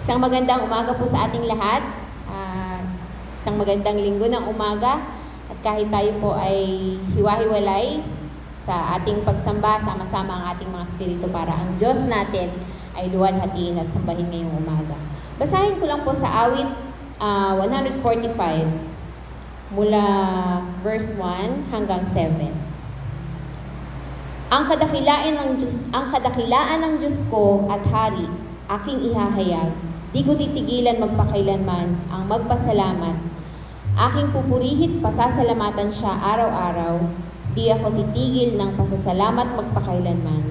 Isang magandang umaga po sa ating lahat. Isang magandang linggo ng umaga. At kahit tayo po ay hiwa-hiwalay sa ating pagsamba, sama-sama ang ating mga spirito para ang Diyos natin ay luwalhatiin at sambahin ngayong umaga. Basahin ko lang po sa awit 145 mula verse 1 hanggang 7. Ang kadakilaan ng Diyos ko at hari, aking ihahayag. Di ko titigilan magpakailanman ang magpasalamat. Aking pupurihit, pasasalamatan siya araw-araw. Di ako titigil ng pasasalamat magpakailanman.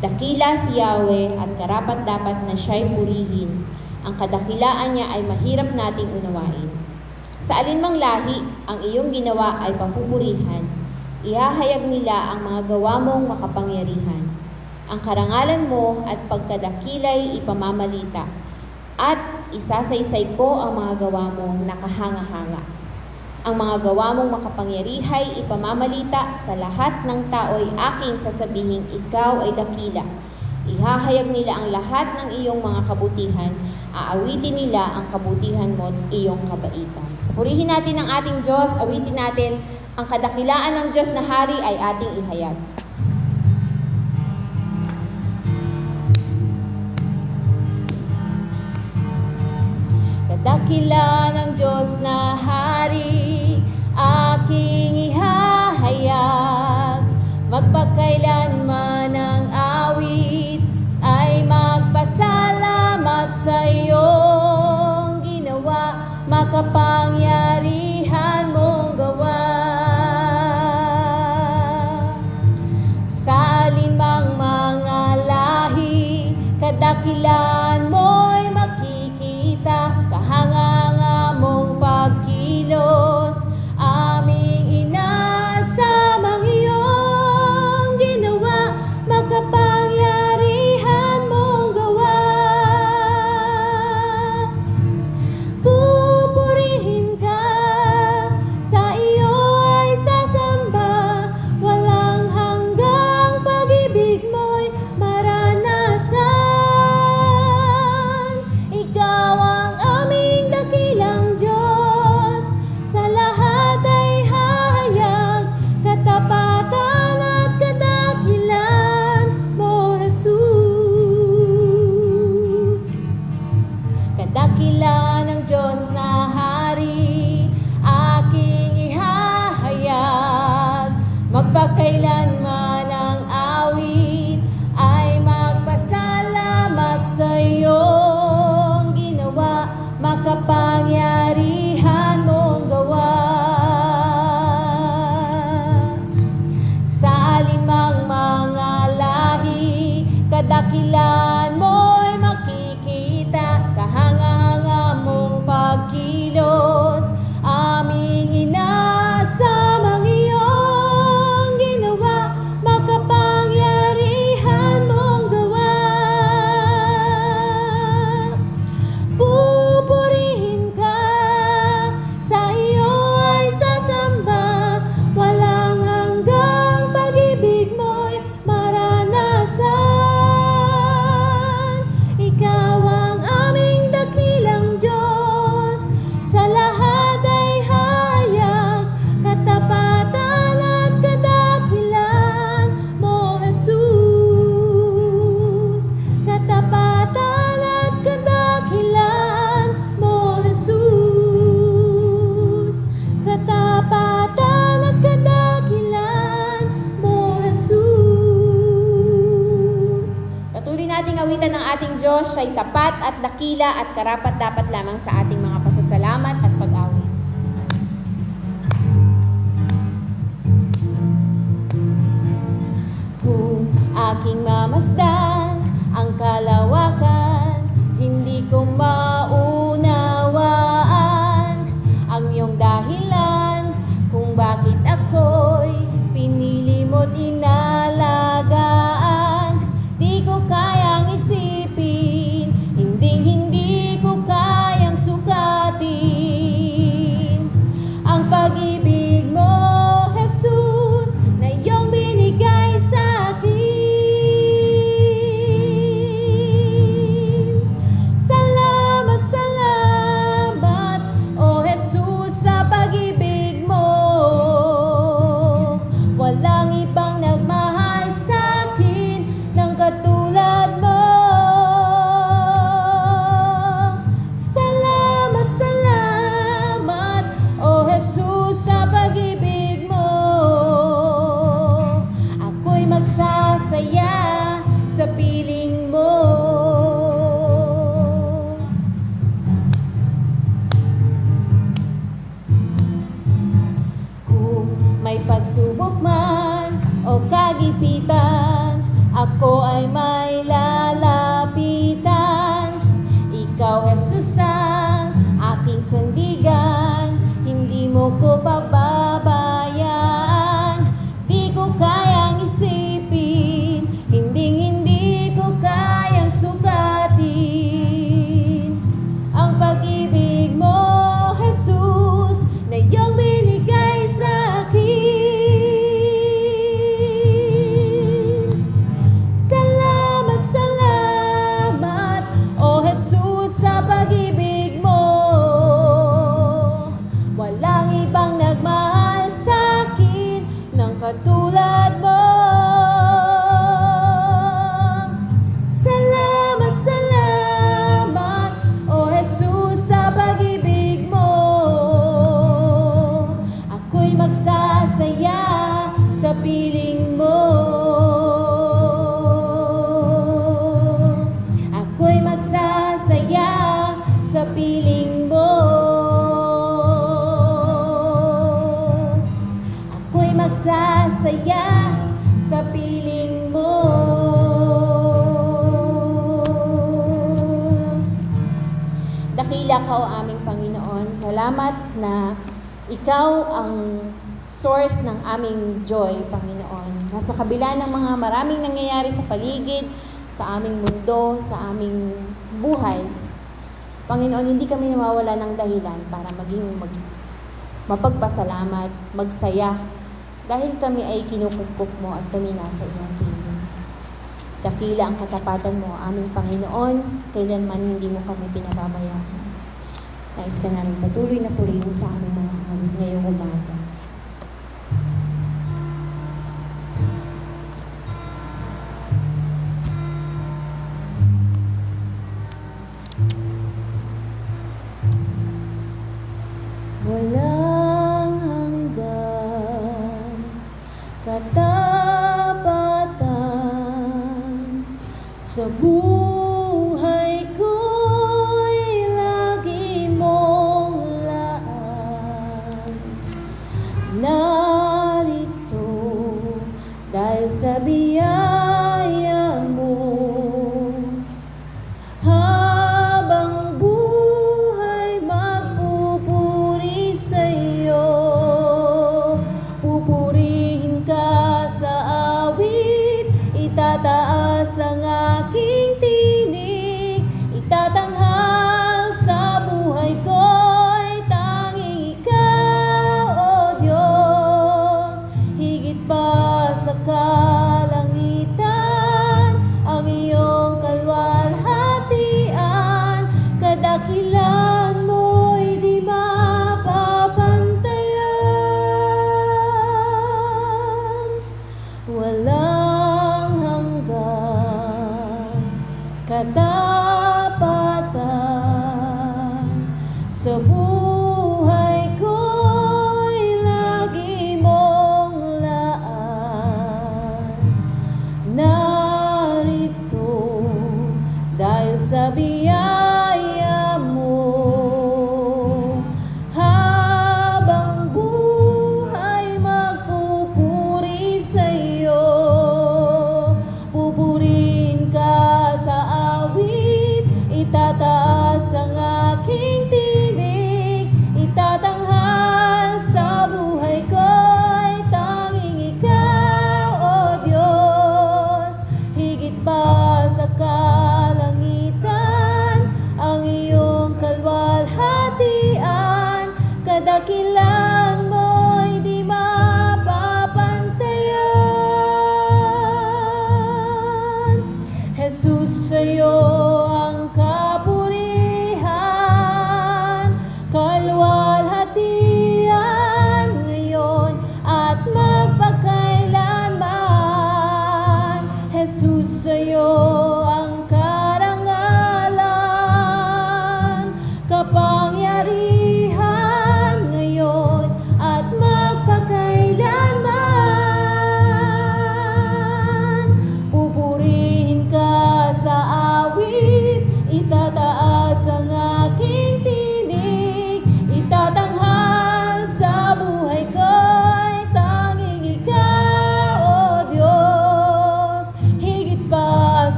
Dakila si Yahweh at karapat-dapat na siya'y purihin. Ang kadakilaan niya ay mahirap nating unawain. Sa alinmang lahi, ang iyong ginawa ay papupurihan. Ihahayag nila ang mga gawa mong makapangyarihan. Ang karangalan mo at pagkadakilay ipamamalita. At isasaysay ko ang mga gawa mong nakahanga-hanga. Ang mga gawa mong makapangyarihay ipamamalita sa lahat ng tao'y aking sasabihing ikaw ay dakila. Ihahayag nila ang lahat ng iyong mga kabutihan. Aawitin nila ang kabutihan mo at iyong kabaitan. Purihin natin ang ating Diyos, awitin natin ang kadakilaan ng Diyos na hari ay ating ihayag. Dakila ng Diyos na hari, aking ihahayag. Magpakailanman ang awit ay magpasalamat sa iyong ginawa, makapangyarihan mong gawa. Sa alinmang mga lahi, kadakilaan mo'y makikita. Kahanga-hanga mong pagkilos, aming inaasam ang iyong ginawa, makapangyarihan mong gawa. Pupurihin ka, sa iyo ay sasamba, walang hanggang pag-ibig mo'y maranasan. Ikaw ang aming dakilang Diyos, sa lahat ay hahayag, katapatan at kadakilan mo, Jesus. Kadakilan ng Diyos na hari, aking ihahayag. Magpakailanman ang awit ay magpasalamat sa iyong ginawa, makapangyarihan mong gawa. Sa alinmang mga lahi, kadakilan mo'y makikita. Kahanga-hanga mong pagkilos, aming inaasam ang iyong ginawa, makapangyarihan mong gawa. Pupurihin ka, sa iyo ay sasamba, walang hanggang pag-ibig mo'y maranasan. Ikaw ang aming dakilang Diyos, sa lahat ay hayag, katapatan at kadakilan mo, Jesus. Katapatan at kadakilan mo, Jesus. Katapatan at kadakilan mo, Jesus. Patuloy nating awitan ng ating Diyos, siya'y tapat at dakila at karapat-dapat lamang sa ating mga pasasalamat at pag-awit. Kung aking mamasdan ang kalawakan, hindi ko maunawaan ang iyong dahilan kung bakit ako'y pinili mo't inalagaan. Di ko kayang isipin, hindi ko kayang sukatin ang pag-ibig mo, Jesus, na iyong binigay sa akin. Ako'y magsasaya sa piling mo. Kung may pagsubok man o kagipitan, ako ay may lalapitan. Ikaw, Jesus, ang aking sandigan, hindi mo ko pababayaan. Di ko kayang isipin, hindi ko kayang sukatin ang pag-ibig mo, Jesus, na iyong binigay sa akin. Salamat, salamat, O Jesus, sa pag-ibig mo. Walang ibang nagmahal sa akin ng katulad mo. Salamat, salamat, O Jesus, sa pag-ibig mo. Ako'y magsasaya sa piling mo. Ako'y magsasaya sa piling mo. Ako'y magsasaya sa piling mo. Dakila ka, O aming Panginoon. Salamat na ikaw ang source ng aming joy, Panginoon. Nasa kabila ng mga maraming nangyayari sa paligid, sa aming mundo, sa aming buhay, Panginoon, hindi kami nawawala ng dahilan para maging mapagpasalamat, magsaya, dahil kami ay kinukupkup mo at kami nasa iyong piling. Dakila ang katapatan mo, aming Panginoon, kailanman hindi mo kami pinababayaan. Nais ka namin patuloy na purihin sa aming mga awit ngayong umaga. Walang hanggan katapatan sa buhay ko'y lagi mong laan. Narito dahil sa biyaya mo, habang buhay magpupuri sa'yo. Pupurihin ka sa awit, itataas ang aking tinig, itatanghal sa buhay ko'y tanging ikaw, O Diyos. Higit pa sa kalangitan, ang iyong kalwalhatian, kadakilan mo'y di mapapantayan. Walang hanggan katapatan sa buhay ko'y lagi mong laan. Narito dahil sa biyaya mo, habang buhay magpupuri sa'yo. Pupurihin ka sa awit, itataas ang aking tinig, itatanghal sa buhay ko'y tanging ikaw, O Diyos. Higit pa sa kalangitan,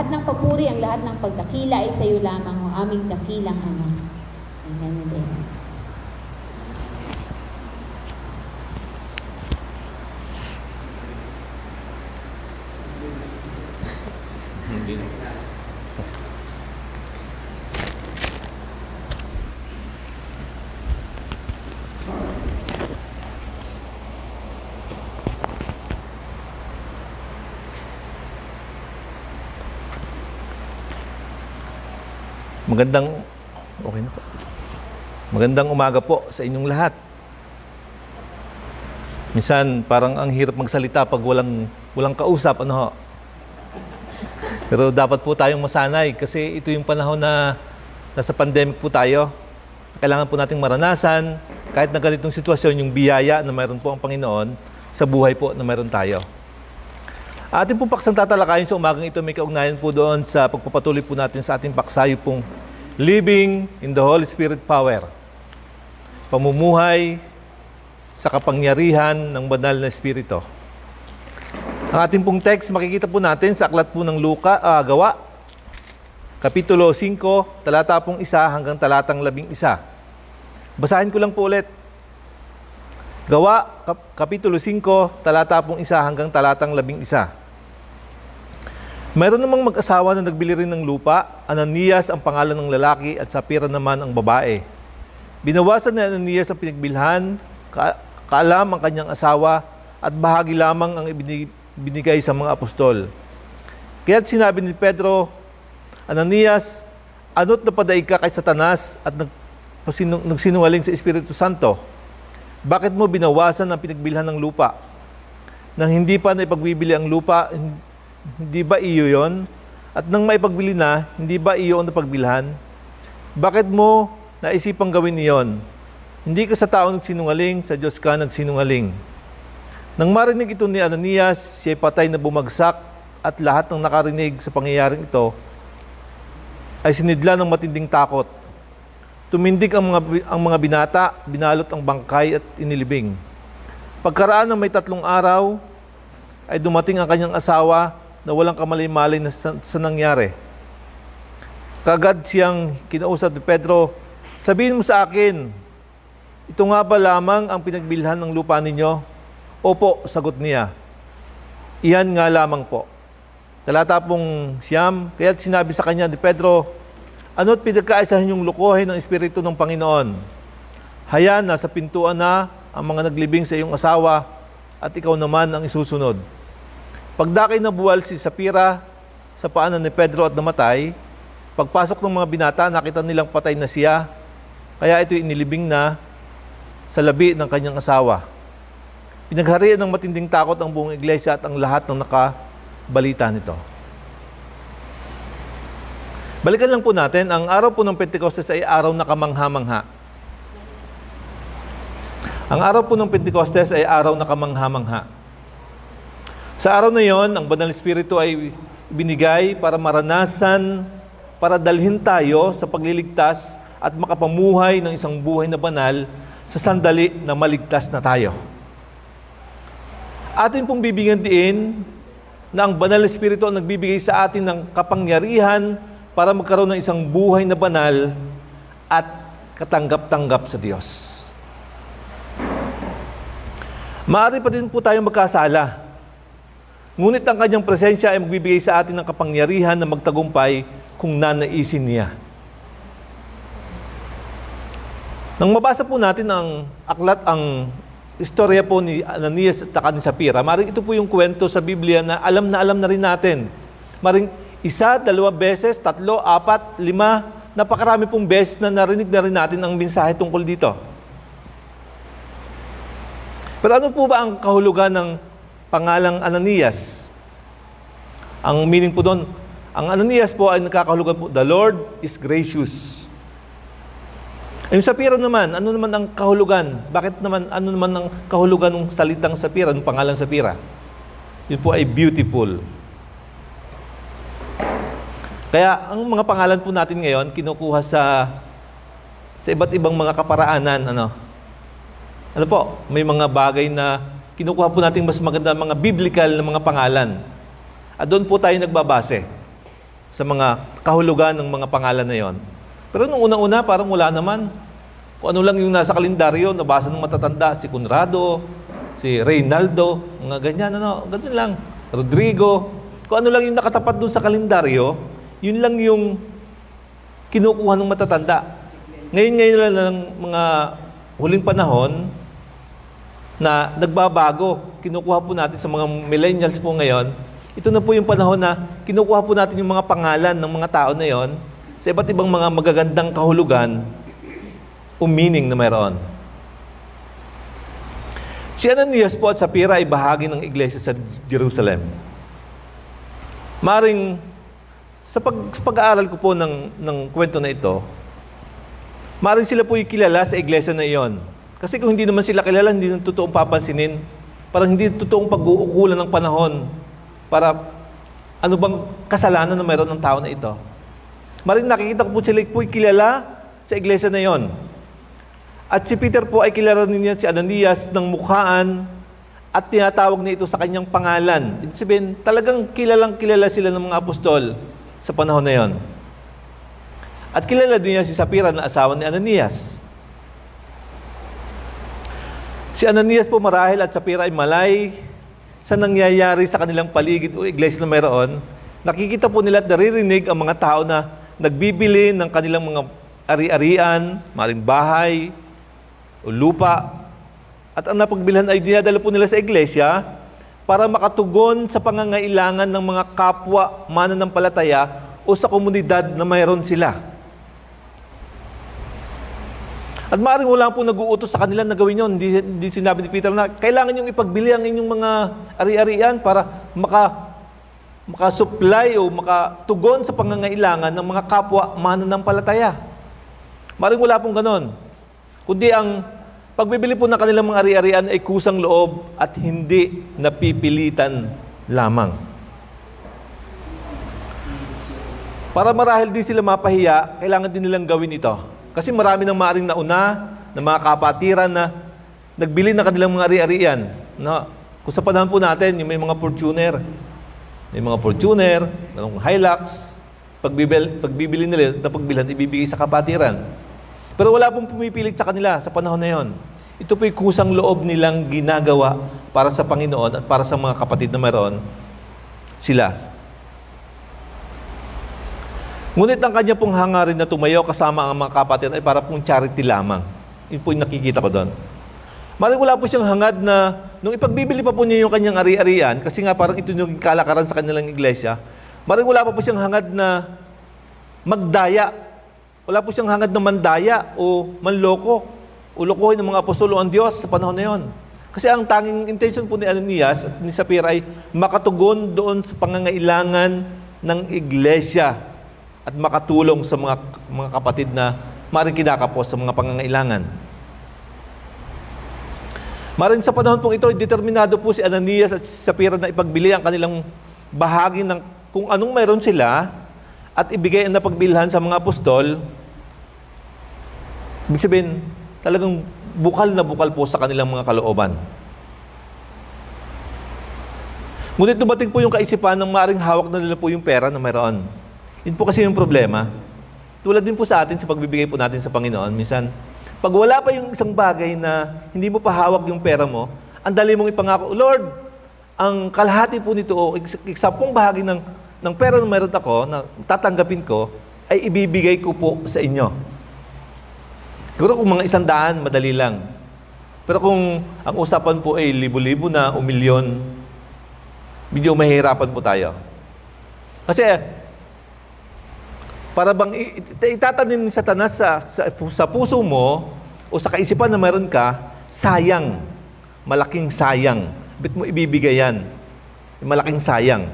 lahat ng papuri, ang lahat ng pagdakila ay sa iyo lamang, o aming dakilang Ama. Amen and amen. Magandang umaga po sa inyong lahat. Minsan parang ang hirap magsalita pag walang kausap, ano ho. Pero dapat po tayong masanay kasi ito yung panahon na nasa pandemic po tayo. Kailangan po nating maranasan kahit na ganitong sitwasyon yung biyaya na mayroon po ang Panginoon sa buhay po na mayroon tayo. Ating pong paksang tatalakayin sa umagang ito may kaugnayan po doon sa pagpapatuloy po natin sa ating paksayo pong Living in the Holy Spirit Power. Pamumuhay sa kapangyarihan ng banal na Espiritu. Ang ating pong text makikita po natin sa aklat po ng Gawa, Kapitulo 5, talata pong 1 hanggang talatang 11. Basahin ko lang po ulit. Gawa, Kapitulo 5, talata pong 1 hanggang talatang 11. Mayroon namang mag-asawa na nagbili rin ng lupa. Ananias ang pangalan ng lalaki at Sapira naman ang babae. Binawasan ni Ananias ang pinagbilhan, kaalam ang kanyang asawa, at bahagi lamang ang binigay sa mga apostol. Kaya't sinabi ni Pedro, Ananias, ano't napadaig ka kay Satanas at nagsinungaling sa Espiritu Santo? Bakit mo binawasan ang pinagbilhan ng lupa? Nang hindi pa naipagbibili ang lupa, hindi ba iyo yon? At nang maipagbili na, hindi ba iyo ang napagbilhan? Bakit mo naisipang gawin iyon? Hindi ka sa tao nagsinungaling, sa Diyos ka nagsinungaling. Nang marinig ito ni Ananias, siya'y patay na bumagsak at lahat ng nakarinig sa pangyayaring ito ay sinidla ng matinding takot. Tumindig ang mga binata, binalot ang bangkay at inilibing. Pagkaraan ng may 3 araw, ay dumating ang kanyang asawa na walang kamalay-malay na sa nangyari. Kagad siyang kinausap ni Pedro, sabihin mo sa akin, ito nga ba lamang ang pinagbilhan ng lupa ninyo? Opo, sagot niya. Iyan nga lamang po. Talata pong 9, kaya't sinabi sa kanya ni Pedro, ano't pinagkaisahan yung lukohin ng Espiritu ng Panginoon? Hayaan na sa pintuan na ang mga naglibing sa iyong asawa at ikaw naman ang isusunod. Pagdakay na buwal si Sapira sa paanan ni Pedro at namatay, pagpasok ng mga binata, nakita nilang patay na siya, kaya ito'y inilibing na sa labi ng kanyang asawa. Pinagharian ng matinding takot ang buong iglesia at ang lahat ng nakabalita nito. Balikan lang po natin, ang araw po ng Pentecostes ay araw na kamangha-mangha. Ang araw po ng Pentecostes ay araw na kamangha-mangha. Sa araw na yon, ang Banal Espiritu ay binigay para maranasan, para dalhin tayo sa pagliligtas at makapamuhay ng isang buhay na banal sa sandali na maligtas na tayo. Atin pong bibigyan din na ang Banal Espiritu ang nagbibigay sa atin ng kapangyarihan para magkaroon ng isang buhay na banal at katanggap-tanggap sa Diyos. Maaari pa din po tayong magkasala. Ngunit ang kanyang presensya ay magbibigay sa atin ng kapangyarihan na magtagumpay kung nanaisin niya. Nang mabasa po natin ang istorya po ni Ananias at ni Sapira, maring ito po yung kwento sa Biblia na alam na rin natin. Maring 1, 2 beses, 3, 4, 5, napakarami pong beses na narinig na rin natin ang mensahe tungkol dito. Pero ano po ba ang kahulugan ng pangalang Ananias? Ang meaning po doon, ang Ananias po ay nakakahulugan po, the Lord is gracious. Yung Sapira naman, ano naman ang kahulugan? Ano naman ang kahulugan ng salitang Sapira, ng pangalang Sapira? Yun po ay beautiful. Kaya ang mga pangalan po natin ngayon, kinukuha sa iba't ibang mga kaparaanan, Ano po, may mga bagay na kinukuha po natin mas maganda, mga biblical na mga pangalan. At doon po tayo nagbabase. sa mga kahulugan ng mga pangalan na yon. Pero nung una-una, parang wala naman. Kung ano lang yung nasa kalendaryo, nabasa ng matatanda, si Conrado, si Reynaldo, mga ganyan, ganun lang. Rodrigo, kung ano lang yung nakatapat doon sa kalendaryo, yun lang yung kinukuha ng matatanda. Ngayon lang mga huling panahon na nagbabago. Kinukuha po natin sa mga millennials po ngayon. Ito na po yung panahon na kinukuha po natin yung mga pangalan ng mga tao na yon sa iba't ibang mga magagandang kahulugan o meaning na mayroon. Si Ananias po at Sapphira ay bahagi ng iglesia sa Jerusalem. Maring sa pag-aaral ko po ng kwento na ito, maring sila po yung kilala sa iglesia na iyon. Kasi kung hindi naman sila kilala, hindi na totoong papansinin. Parang hindi totoong pag-uukulan ng panahon para ano bang kasalanan na mayroon ng tao na ito. Maring nakikita ko po sila po yung kilala sa iglesia na iyon. At si Peter po ay kilala niya si Ananias ng mukhaan at tinatawag niya ito sa kanyang pangalan. Ibig sabihin, talagang kilalang kilala sila ng mga apostol sa panahon na yon. At kilala din niya si Sapphira na asawa ni Ananias. Si Ananias po marahil at Sapphira ay malay sa nangyayari sa kanilang paligid o iglesia na mayroon. Nakikita po nila at naririnig ang mga tao na nagbibili ng kanilang mga ari-arian, maring bahay, o lupa. At ang napagbilhan ay dinadala po nila sa iglesia para makatugon sa pangangailangan ng mga kapwa mananampalataya o sa komunidad na mayroon sila. At maaaring wala po nag-uutos sa kanila na gawin yun. Hindi sinabi ni Peter na kailangan yung ipagbili ang inyong mga ari-arian para makasupply o makatugon sa pangangailangan ng mga kapwa mananampalataya. Maaaring wala pong ganon. Kundi ang pagbibili po ng kanilang mga ari-arian ay kusang loob at hindi napipilitan lamang. Para marahil di sila mapahiya, kailangan din nilang gawin ito. Kasi marami nang maaring nauna ng mga kapatiran na nagbili ng kanilang mga ari-arian. No? Kung sa panahon po natin, yung may mga Fortuner. May mga Fortuner, may Hilux. Pagbibili nila, na pagbilhan, ibibigay sa kapatiran. Pero wala pong pumipilit sa kanila sa panahon na yon. Ito po'y kusang loob nilang ginagawa para sa Panginoon at para sa mga kapatid na mayroon sila. Ngunit ang kanya pong hangarin na tumayo kasama ang mga kapatid ay para pong charity lamang. Yun po yung nakikita ko doon. Maring wala po siyang hangad na, nung ipagbibili pa po niya yung kanyang ari-arian, kasi nga parang ito yung kalakaran sa kanilang iglesia, maring wala pa po siyang hangad na magdaya. Wala po siyang hangad na mandaya o manloko o lokohin ng mga apostol o ang Diyos sa panahon na yon. Kasi ang tanging intention po ni Ananias at ni Sapphira ay makatugon doon sa pangangailangan ng iglesia at makatulong sa mga kapatid na maring kinakapos sa mga pangangailangan. Maring sa panahon pong ito, determinado po si Ananias at si Sapphira na ipagbili ang kanilang bahagi ng kung anong mayroon sila at ibigay ang napagbilhan sa mga apostol. Ibig sabihin, talagang bukal na bukal po sa kanilang mga kalooban. Ngunit dumating po yung kaisipan ng maaaring hawak na nila po yung pera na mayroon. Yun po kasi yung problema. Tulad din po sa atin sa pagbibigay po natin sa Panginoon. Minsan, pag wala pa yung isang bagay na hindi mo pa hawak yung pera mo, ang dali mong ipangako, Lord, ang kalahati po nito o eksapong bahagi ng pera na mayroon ako, na tatanggapin ko, ay ibibigay ko po sa inyo. Siguro kung mga 100, madali lang. Pero kung ang usapan po ay libo-libo na o milyon, medyo mahihirapan po tayo. Kasi, para bang itatanim ni Satanas sa puso mo o sa kaisipan na mayroon ka, sayang. Malaking sayang. Ba't mo ibibigay yan? Malaking sayang.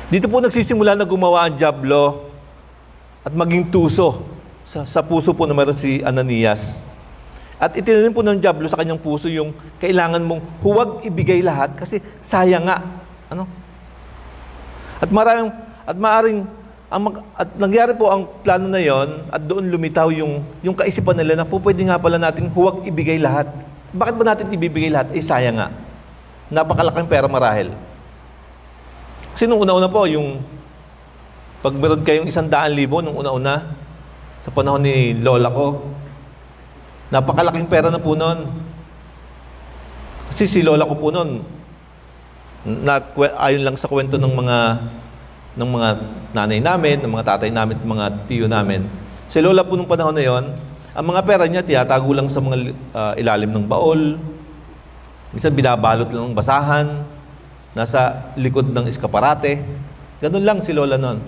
Dito po nagsisimula na gumawa ang dyablo at maging tuso sa puso po na mayroon si Ananias. At itinanim po ng dyablo sa kanyang puso yung kailangan mong huwag ibigay lahat kasi sayang nga. Ano? At nangyari po ang plano na yon at doon lumitaw yung kaisipan nila na po pwede nga pala natin huwag ibigay lahat. Bakit ba natin ibibigay lahat? Sayang nga. Napakalaking pera marahil. Kasi nung una-una po, yung pag meron kayong 100,000 nung una-una, sa panahon ni lola ko, napakalaking pera na po noon. Kasi si lola ko po noon, ayon lang sa kwento ng mga nanay namin, ng mga tatay namin, ng mga tiyo namin. Si lola po nung panahon na yon, ang mga pera niya tiyatago lang sa mga ilalim ng baol. Minsan binabalot lang ng basahan, nasa likod ng eskaparate. Ganun lang si lola noon.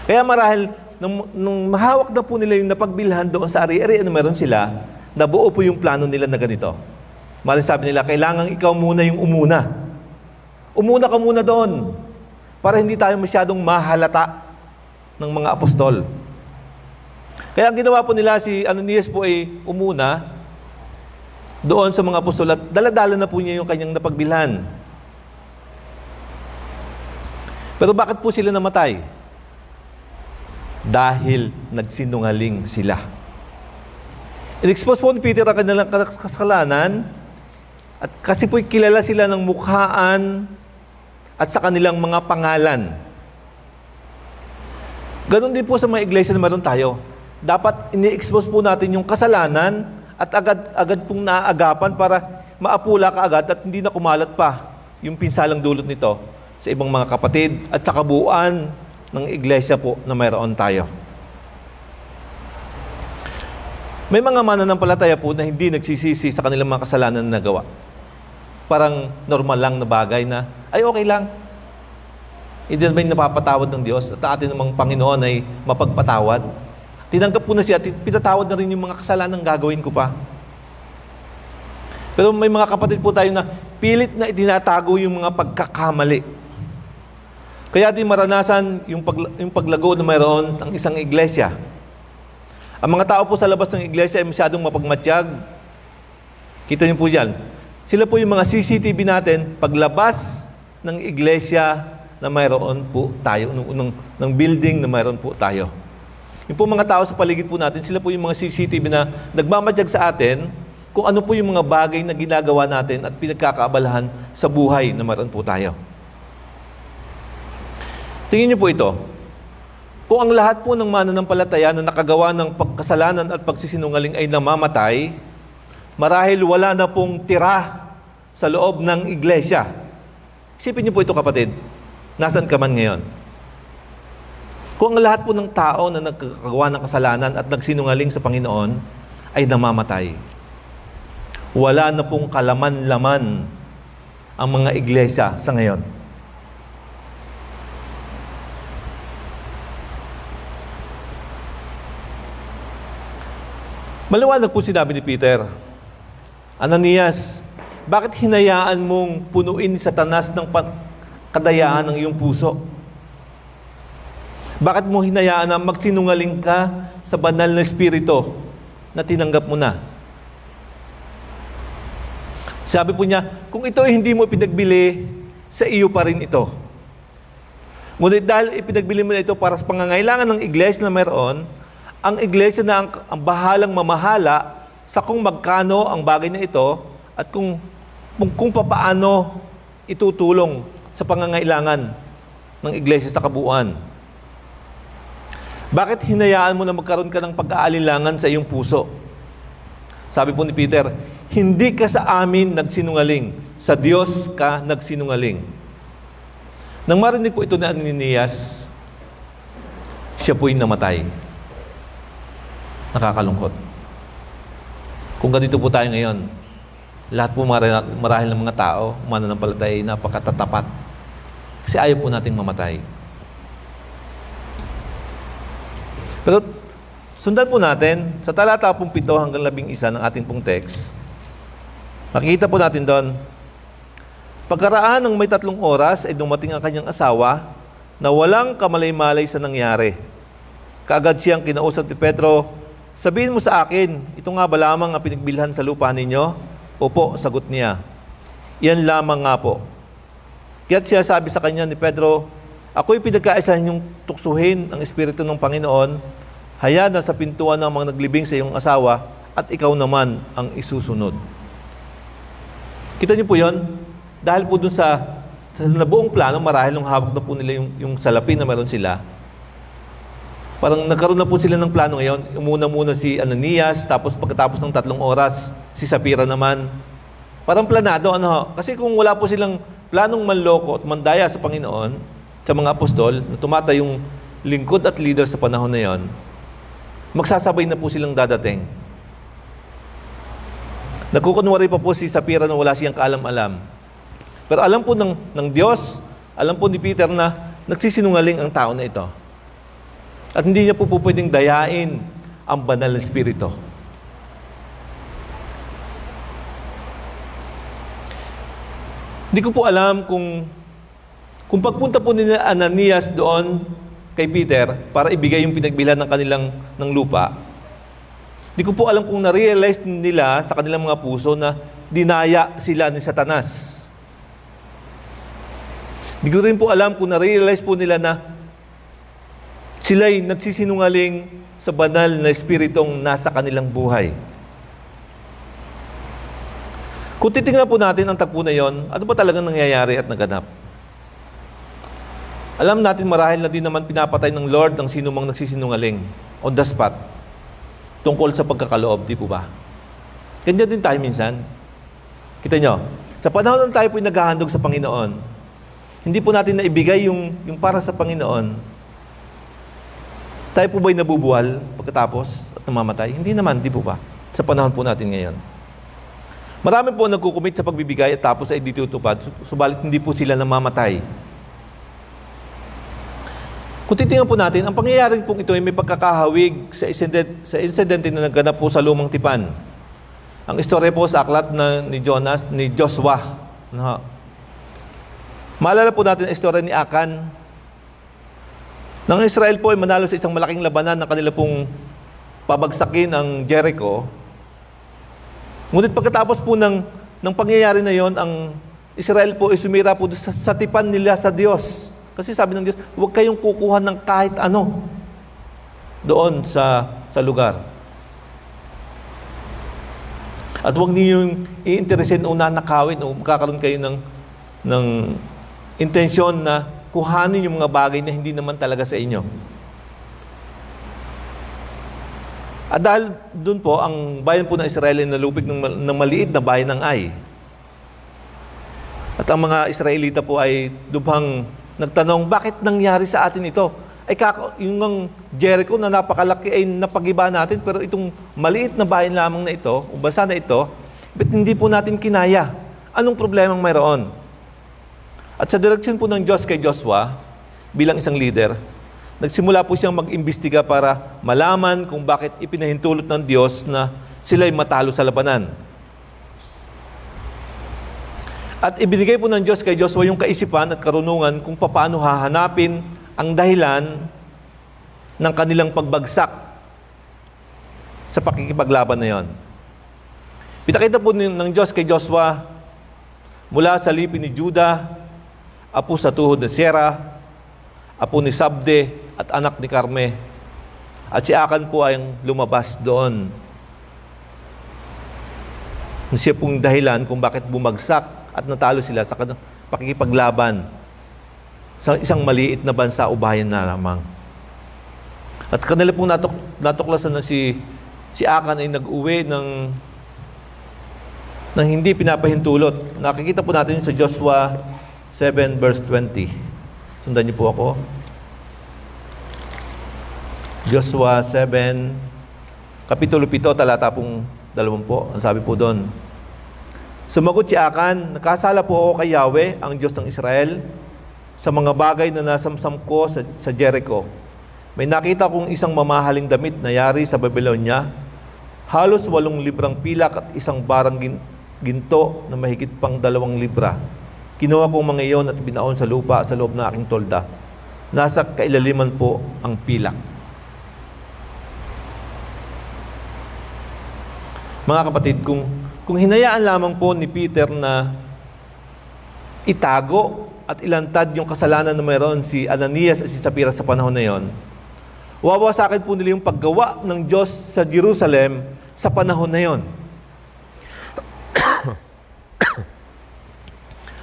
Kaya marahil, nung mahawak na po nila yung napagbilhan doon sa ari-ari, ano meron sila, nabuo po yung plano nila na ganito. Marahil sabi nila, kailangan ikaw muna yung umuna. Umuna ka muna doon, para hindi tayo masyadong mahalata ng mga apostol. Kaya ang ginawa po nila, si Ananias po ay umuna doon sa mga apostol at dala-dala na po niya yung kanyang napagbilhan. Pero bakit po sila namatay? Dahil nagsinungaling sila. In-expose po ni Peter ang kanilang kasalanan at kasi po kilala sila ng mukhaan at sa kanilang mga pangalan. Ganon din po sa mga iglesia na meron tayo. Dapat ini-expose po natin yung kasalanan at agad pong naaagapan para maapula ka agad at hindi na kumalat pa yung pinsalang dulot nito sa ibang mga kapatid at sa kabuuan ng iglesia po na mayroon tayo. May mga mananampalataya po na hindi nagsisisi sa kanilang mga kasalanan na nagawa. Parang normal lang na bagay na, ay okay lang. Hindi naman napapatawad ng Diyos at atin namang Panginoon ay mapagpatawad. Tinanggap ko na siya at pinatawad na rin yung mga kasalanan gagawin ko pa. Pero may mga kapatid po tayo na pilit na itinatago yung mga pagkakamali. Kaya din maranasan yung paglago na mayroon ng isang iglesia. Ang mga tao po sa labas ng iglesia ay masyadong mapagmatiyag. Kita niyo po yan. Sila po yung mga CCTV natin paglabas ng iglesia na mayroon po tayo, ng building na mayroon po tayo. Yung po mga tao sa paligid po natin, sila po yung mga CCTV na nagmamadyag sa atin kung ano po yung mga bagay na ginagawa natin at pinagkakaabalahan sa buhay na mayroon po tayo. Tingin niyo po ito. Kung ang lahat po ng mananampalataya na nakagawa ng pagkasalanan at pagsisinungaling ay namamatay, marahil wala na pong tira sa loob ng iglesia. Isipin niyo po ito, kapatid. Nasaan ka man ngayon? Kung ang lahat po ng tao na nagkagawa ng kasalanan at nagsinungaling sa Panginoon ay namamatay, wala na pong kalaman-laman ang mga iglesia sa ngayon. Maliwanag po sinabi ni Peter, Ananias, bakit hinayaan mong punuin ni Satanas ng kadayaan ng iyong puso? Bakit mo hinayaan na magsinungaling ka sa banal na espiritu na tinanggap mo na? Sabi po niya, kung ito ay hindi mo ipinagbili, sa iyo pa rin ito. Ngunit dahil ipinagbili mo na ito para sa pangangailangan ng iglesia na mayroon, ang iglesia na ang bahalang mamahala sa kung magkano ang bagay na ito at kung papaano itutulong sa pangangailangan ng iglesia sa kabuuan. Bakit hinayaan mo na magkaroon ka ng pag-aalinlangan sa iyong puso? Sabi po ni Peter, hindi ka sa amin nagsinungaling, sa Diyos ka nagsinungaling. Nang marinig po ito ni Ananias, siya po'y namatay. Nakakalungkot. Kung ganito po tayo ngayon, lahat po marahil ng mga tao, mananampalataya ay napakatatapat. Kasi ayaw po nating mamatay. Pero sundan po natin, sa talata 7 hanggang 11 ng ating pong text, makikita po natin doon, pagkaraan ng may 3 oras ay dumating ang kanyang asawa na walang kamalay-malay sa nangyari. Kaagad siyang kinausap ni Pedro, sabihin mo sa akin, ito nga ba lamang ang pinagbilhan sa lupa ninyo? Opo, sagot niya. Yan lamang nga po. Kaya't siya sabi sa kanya ni Pedro, ako'y pinagkaisa ninyong tuksuhin ang Espiritu ng Panginoon, haya na sa pintuan ng mga naglibing sa iyong asawa, at ikaw naman ang isusunod. Kita niyo po yon? Dahil po dun sa nabuong plano, marahil nung hawak na po nila yung salapi na meron sila, parang nagkaroon na po sila ng plano ngayon. Umuna-muna si Ananias, tapos pagkatapos ng 3 oras, si Sapira naman. Parang planado, kasi kung wala po silang planong manloko at mandaya sa Panginoon, sa mga apostol, na tumatay yung lingkod at leader sa panahon na yon, magsasabay na po silang dadating. Nagkukunwari pa po si Sapira na wala siyang kaalam-alam. Pero alam po ng Diyos, alam po ni Peter na nagsisinungaling ang tao na ito. At hindi niya po pwedeng dayain ang banal na Espiritu. Hindi ko po alam kung pagpunta po ni Ananias doon kay Peter para ibigay yung pinagbilhan ng lupa, hindi ko po alam kung na-realize nila sa kanilang mga puso na dinaya sila ni Satanas. Hindi ko rin po alam kung na-realize po nila na sila'y nagsisinungaling sa banal na espiritong nasa kanilang buhay. Kung titingnan po natin ang tagpo na yon, ano ba talagang nangyayari at naganap? Alam natin marahil na din naman pinapatay ng Lord ang sino mang nagsisinungaling on the spot tungkol sa pagkakaloob, di po ba? Ganyan din tayo minsan. Kita nyo, sa panahon na tayo po'y naghahandog sa Panginoon, hindi po natin naibigay yung para sa Panginoon. Tayo po ba'y nabubuwal pagkatapos at namamatay? Hindi naman, di po ba? Sa panahon po natin ngayon. Marami po nagkukumit sa pagbibigay at tapos ay ditutupad, subalit hindi po sila namamatay. Kung titingnan po natin, ang pangyayari po ito ay may pagkakahawig sa insidente na naganap po sa Lumang Tipan. Ang istorya po sa aklat ni Joshua. Maalala po natin ang istorya ni Akan. Nang Israel po ay manalo sa isang malaking labanan na kanila pong pabagsakin ang Jericho. Ngunit pagkatapos po ng pangyayari na yon, ang Israel po ay sumira po sa tipan nila sa Diyos. Kasi sabi ng Diyos, huwag kayong kukuha ng kahit ano doon sa lugar. At huwag ninyong iinteresin o nanakawin o magkakaroon kayo ng intensyon na kuhanin yung mga bagay na hindi naman talaga sa inyo. At dahil doon po, ang bayan po ng Israel ay nalubig ng maliit na bayan ng Ai. At ang mga Israelita po ay lubhang nagtanong, bakit nangyari sa atin ito? Ay yung Jericho na napakalaki ay napagiba natin, pero itong maliit na bayan lamang na ito, o bansa na ito, ba't hindi po natin kinaya? Anong problemang mayroon? At sa direksyon po ng Diyos kay Joshua, bilang isang leader, nagsimula po siyang mag-imbestiga para malaman kung bakit ipinahintulot ng Diyos na sila'y matalo sa labanan. At ibinigay po ng Diyos kay Joshua yung kaisipan at karunungan kung paano hahanapin ang dahilan ng kanilang pagbagsak sa pakikipaglaban na yon. Pinakita po ng Diyos kay Joshua mula sa lipi ni Juda, apo sa tuhod ni Sera, apo ni Sabde at anak ni Carme. At si Akan po ay lumabas doon. Siya pong dahilan kung bakit bumagsak at natalo sila sa pakikipaglaban sa isang maliit na bansa o bayan na lamang. At kanila pong natuklasan na si Akan ay nag-uwi ng hindi pinapahintulot. Nakikita po natin sa Joshua 7 verse 20. Sundan niyo po ako. Joshua 7, Kapitulo 7, talata pong 20. Ang sabi po doon, sumagot si Akan, nakasala po ako kay Yahweh, ang Diyos ng Israel, sa mga bagay na nasamsam ko sa Jericho. May nakita kong isang mamahaling damit na yari sa Babylonia, halos 8 librang pilak at isang barang ginto na mahigit pang 2 libra. Kinuha kong mga iyon at binaon sa lupa sa loob ng aking tolda. Nasa kailaliman po ang pilak. Mga kapatid, kung hinayaan lamang po ni Peter na itago at ilantad yung kasalanan na mayroon si Ananias at si Sapira sa panahon na yon, wawasakin po nila yung paggawa ng Diyos sa Jerusalem sa panahon na yon.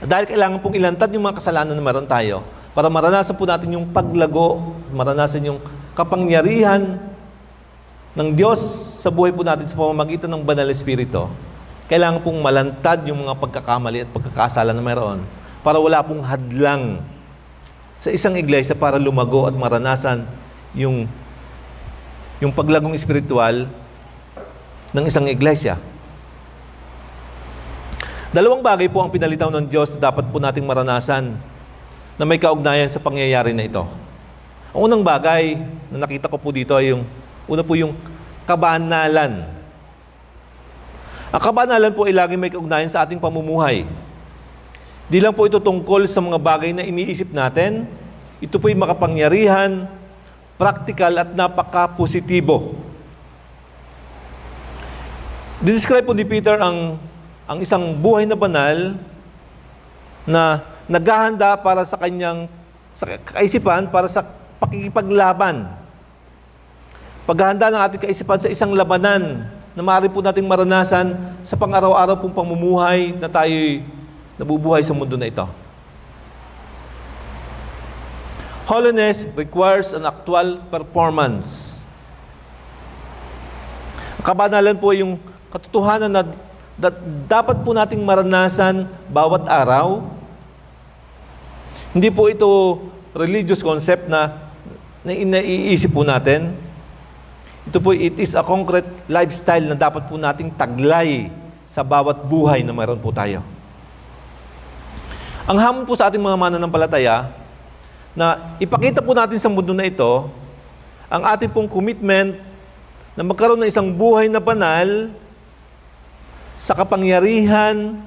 Dahil kailangan pong ilantad yung mga kasalanan na meron tayo para maranasan po natin yung paglago, maranasan yung kapangyarihan ng Diyos sa buhay po natin sa pamamagitan ng Banal na Espiritu. Kailangan pong malantad yung mga pagkakamali at pagkakasala na meron para wala pong hadlang sa isang iglesia para lumago at maranasan yung paglagong espiritual ng isang iglesia. Dalawang bagay po ang pinalitaw ng Diyos na dapat po nating maranasan na may kaugnayan sa pangyayari na ito. Ang unang bagay na nakita ko po dito ay una po yung kabanalan. Ang kabanalan po ay laging may kaugnayan sa ating pamumuhay. Di lang po ito tungkol sa mga bagay na iniisip natin. Ito po ay makapangyarihan, praktikal at napaka-positibo. Dinescribe po ni Peter ang isang buhay na banal na naghahanda para sa kanyang kaisipan para sa pakikipaglaban. Paghahanda ng ating kaisipan sa isang labanan na maaari po nating maranasan sa pang-araw-araw pong pamumuhay na tayo'y nabubuhay sa mundo na ito. Holiness requires an actual performance. Ang kabanalan po yung katotohanan na dapat po nating maranasan bawat araw. Hindi po ito religious concept na naiisip po natin. Ito po, it is a concrete lifestyle na dapat po nating taglay sa bawat buhay na mayroon po tayo. Ang hamon po sa ating mga mananampalataya na ipakita po natin sa mundo na ito ang ating pong commitment na magkaroon ng isang buhay na banal sa kapangyarihan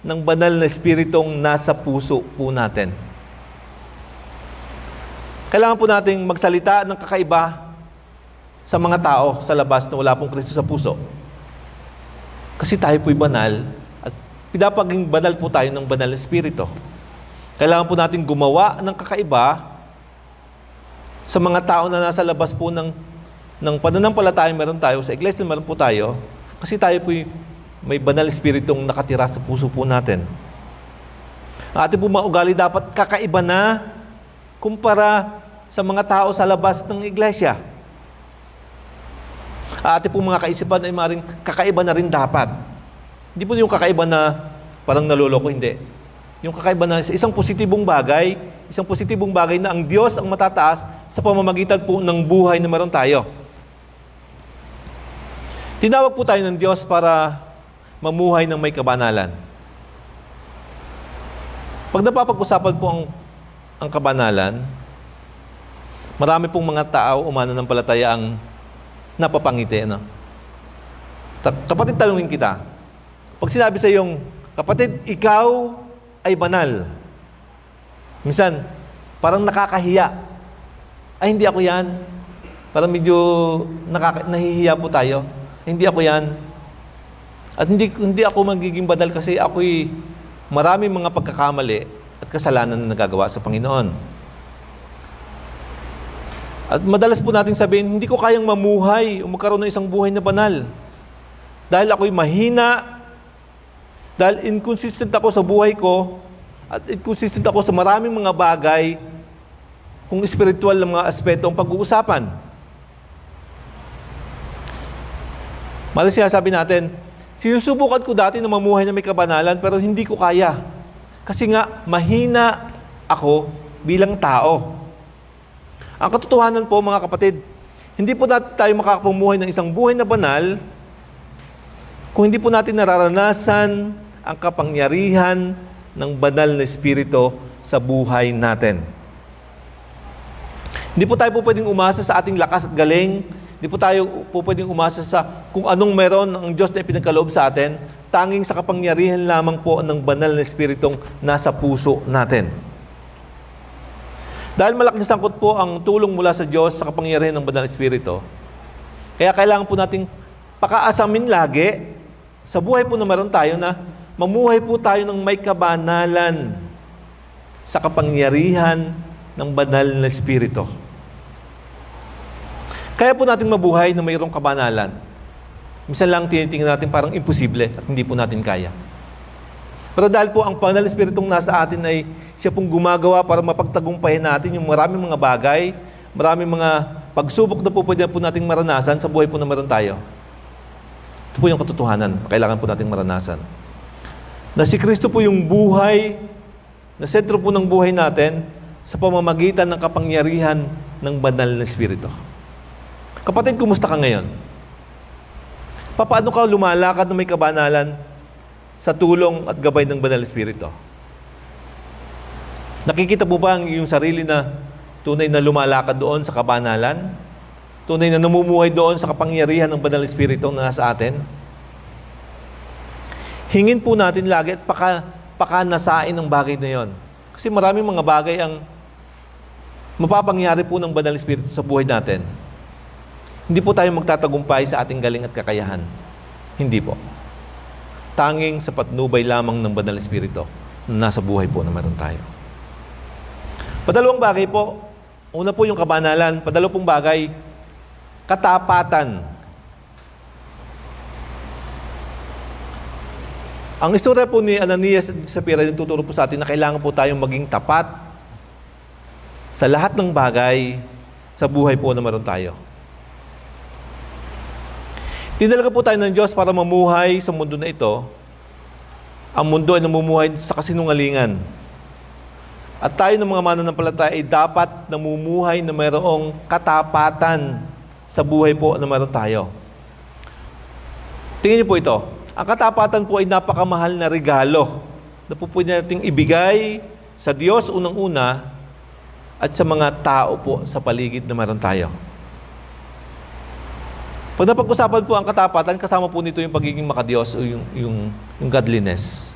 ng banal na espiritong nasa puso po natin. Kailangan po nating magsalita ng kakaiba sa mga tao sa labas na wala pong Kristo sa puso. Kasi tayo po'y banal at pinapaging banal po tayo ng banal na espiritu. Kailangan po nating gumawa ng kakaiba sa mga tao na nasa labas po ng pananampalataya meron tayo, sa iglesia meron po tayo, kasi tayo po'y may banal espiritong nakatira sa puso po natin. Ang ating po mga ugali dapat kakaiba na kumpara sa mga tao sa labas ng iglesia. Ang ating po mga kaisipan ay maaaring kakaiba na rin dapat. Hindi po yung kakaiba na parang naloloko, hindi. Yung kakaiba na isang positibong bagay na ang Diyos ang matataas sa pamamagitan po ng buhay na meron tayo. Tinawag po tayo ng Diyos para mamuhay ng may kabanalan. Pag napapag-usapan po ang kabanalan, marami pong mga tao mananampalataya ang napapangiti. Ano? Kapatid, tanungin kita. Pag sinabi sa iyong, kapatid, ikaw ay banal. Minsan, parang nakakahiya. Ay, hindi ako yan. Parang medyo nahihiya po tayo. Hindi ako yan. At hindi ako magiging banal kasi ako'y maraming mga pagkakamali at kasalanan na nagagawa sa Panginoon. At madalas po natin sabihin, hindi ko kayang mamuhay o magkaroon ng isang buhay na banal. Dahil ako'y mahina, dahil inconsistent ako sa buhay ko, at inconsistent ako sa maraming mga bagay kung spiritual na mga aspeto ang pag-uusapan. Malas sinasabi natin, sinusubukan ko dati na mamuhay na may kabanalan pero hindi ko kaya. Kasi nga, mahina ako bilang tao. Ang katotohanan po mga kapatid, hindi po natin tayo makakapamuhay ng isang buhay na banal kung hindi po natin nararanasan ang kapangyarihan ng banal na espiritu sa buhay natin. Hindi po tayo po pwedeng umasa sa ating lakas at galing. Hindi po tayo po pwedeng umasa sa kung anong meron ng Diyos na ipinagkaloob sa atin. Tanging sa kapangyarihan lamang po ng banal na espiritong nasa puso natin. Dahil malaking sangkot po ang tulong mula sa Diyos sa kapangyarihan ng banal na espiritu, kaya kailangan po nating pakaasamin lagi sa buhay po na meron tayo na mamuhay po tayo ng may kabanalan sa kapangyarihan ng banal na espiritu. Kaya po natin mabuhay na mayroong kabanalan. Minsan lang tinitingnan natin parang imposible at hindi po natin kaya. Pero dahil po ang banal na Espiritong nasa atin ay siya pong gumagawa para mapagtagumpayan natin yung maraming mga bagay, maraming mga pagsubok na po pwede po nating maranasan sa buhay po na meron tayo. Ito po yung katotohanan, kailangan po nating maranasan. Na si Kristo po yung buhay, na sentro po ng buhay natin sa pamamagitan ng kapangyarihan ng banal na Espiritu. Kapatid, kumusta ka ngayon? Paano ka lumalakad na may kabanalan sa tulong at gabay ng banal na Espiritu? Nakikita mo ba ang iyong sarili na tunay na lumalakad doon sa kabanalan? Tunay na namumuhay doon sa kapangyarihan ng banal na Espiritu na nasa atin? Hingin po natin lagi at pakanasain ang bagay na yon. Kasi maraming mga bagay ang mapapangyari po ng banal na Espiritu sa buhay natin. Hindi po tayo magtatagumpay sa ating galing at kakayahan. Hindi po. Tanging sa patnubay lamang ng banal na Espiritu na nasa buhay po na meron tayo. Padalawang bagay po, una po yung kabanalan, padalawang bagay, katapatan. Ang istorya po ni Ananias at Sapphira ay nagtuturo po sa atin na kailangan po tayong maging tapat sa lahat ng bagay sa buhay po na meron tayo. Tinalaga po tayo ng Diyos para mamuhay sa mundo na ito. Ang mundo ay namumuhay sa kasinungalingan. At tayo ng mga mananampalataya ay dapat namumuhay na mayroong katapatan sa buhay po na meron tayo. Tingnan niyo po ito. Ang katapatan po ay napakamahal na regalo na po pwede nating ibigay sa Diyos unang-una at sa mga tao po sa paligid na meron tayo. Pag napag-usapan po ang katapatan, kasama po nito yung pagiging makadiyos o yung godliness.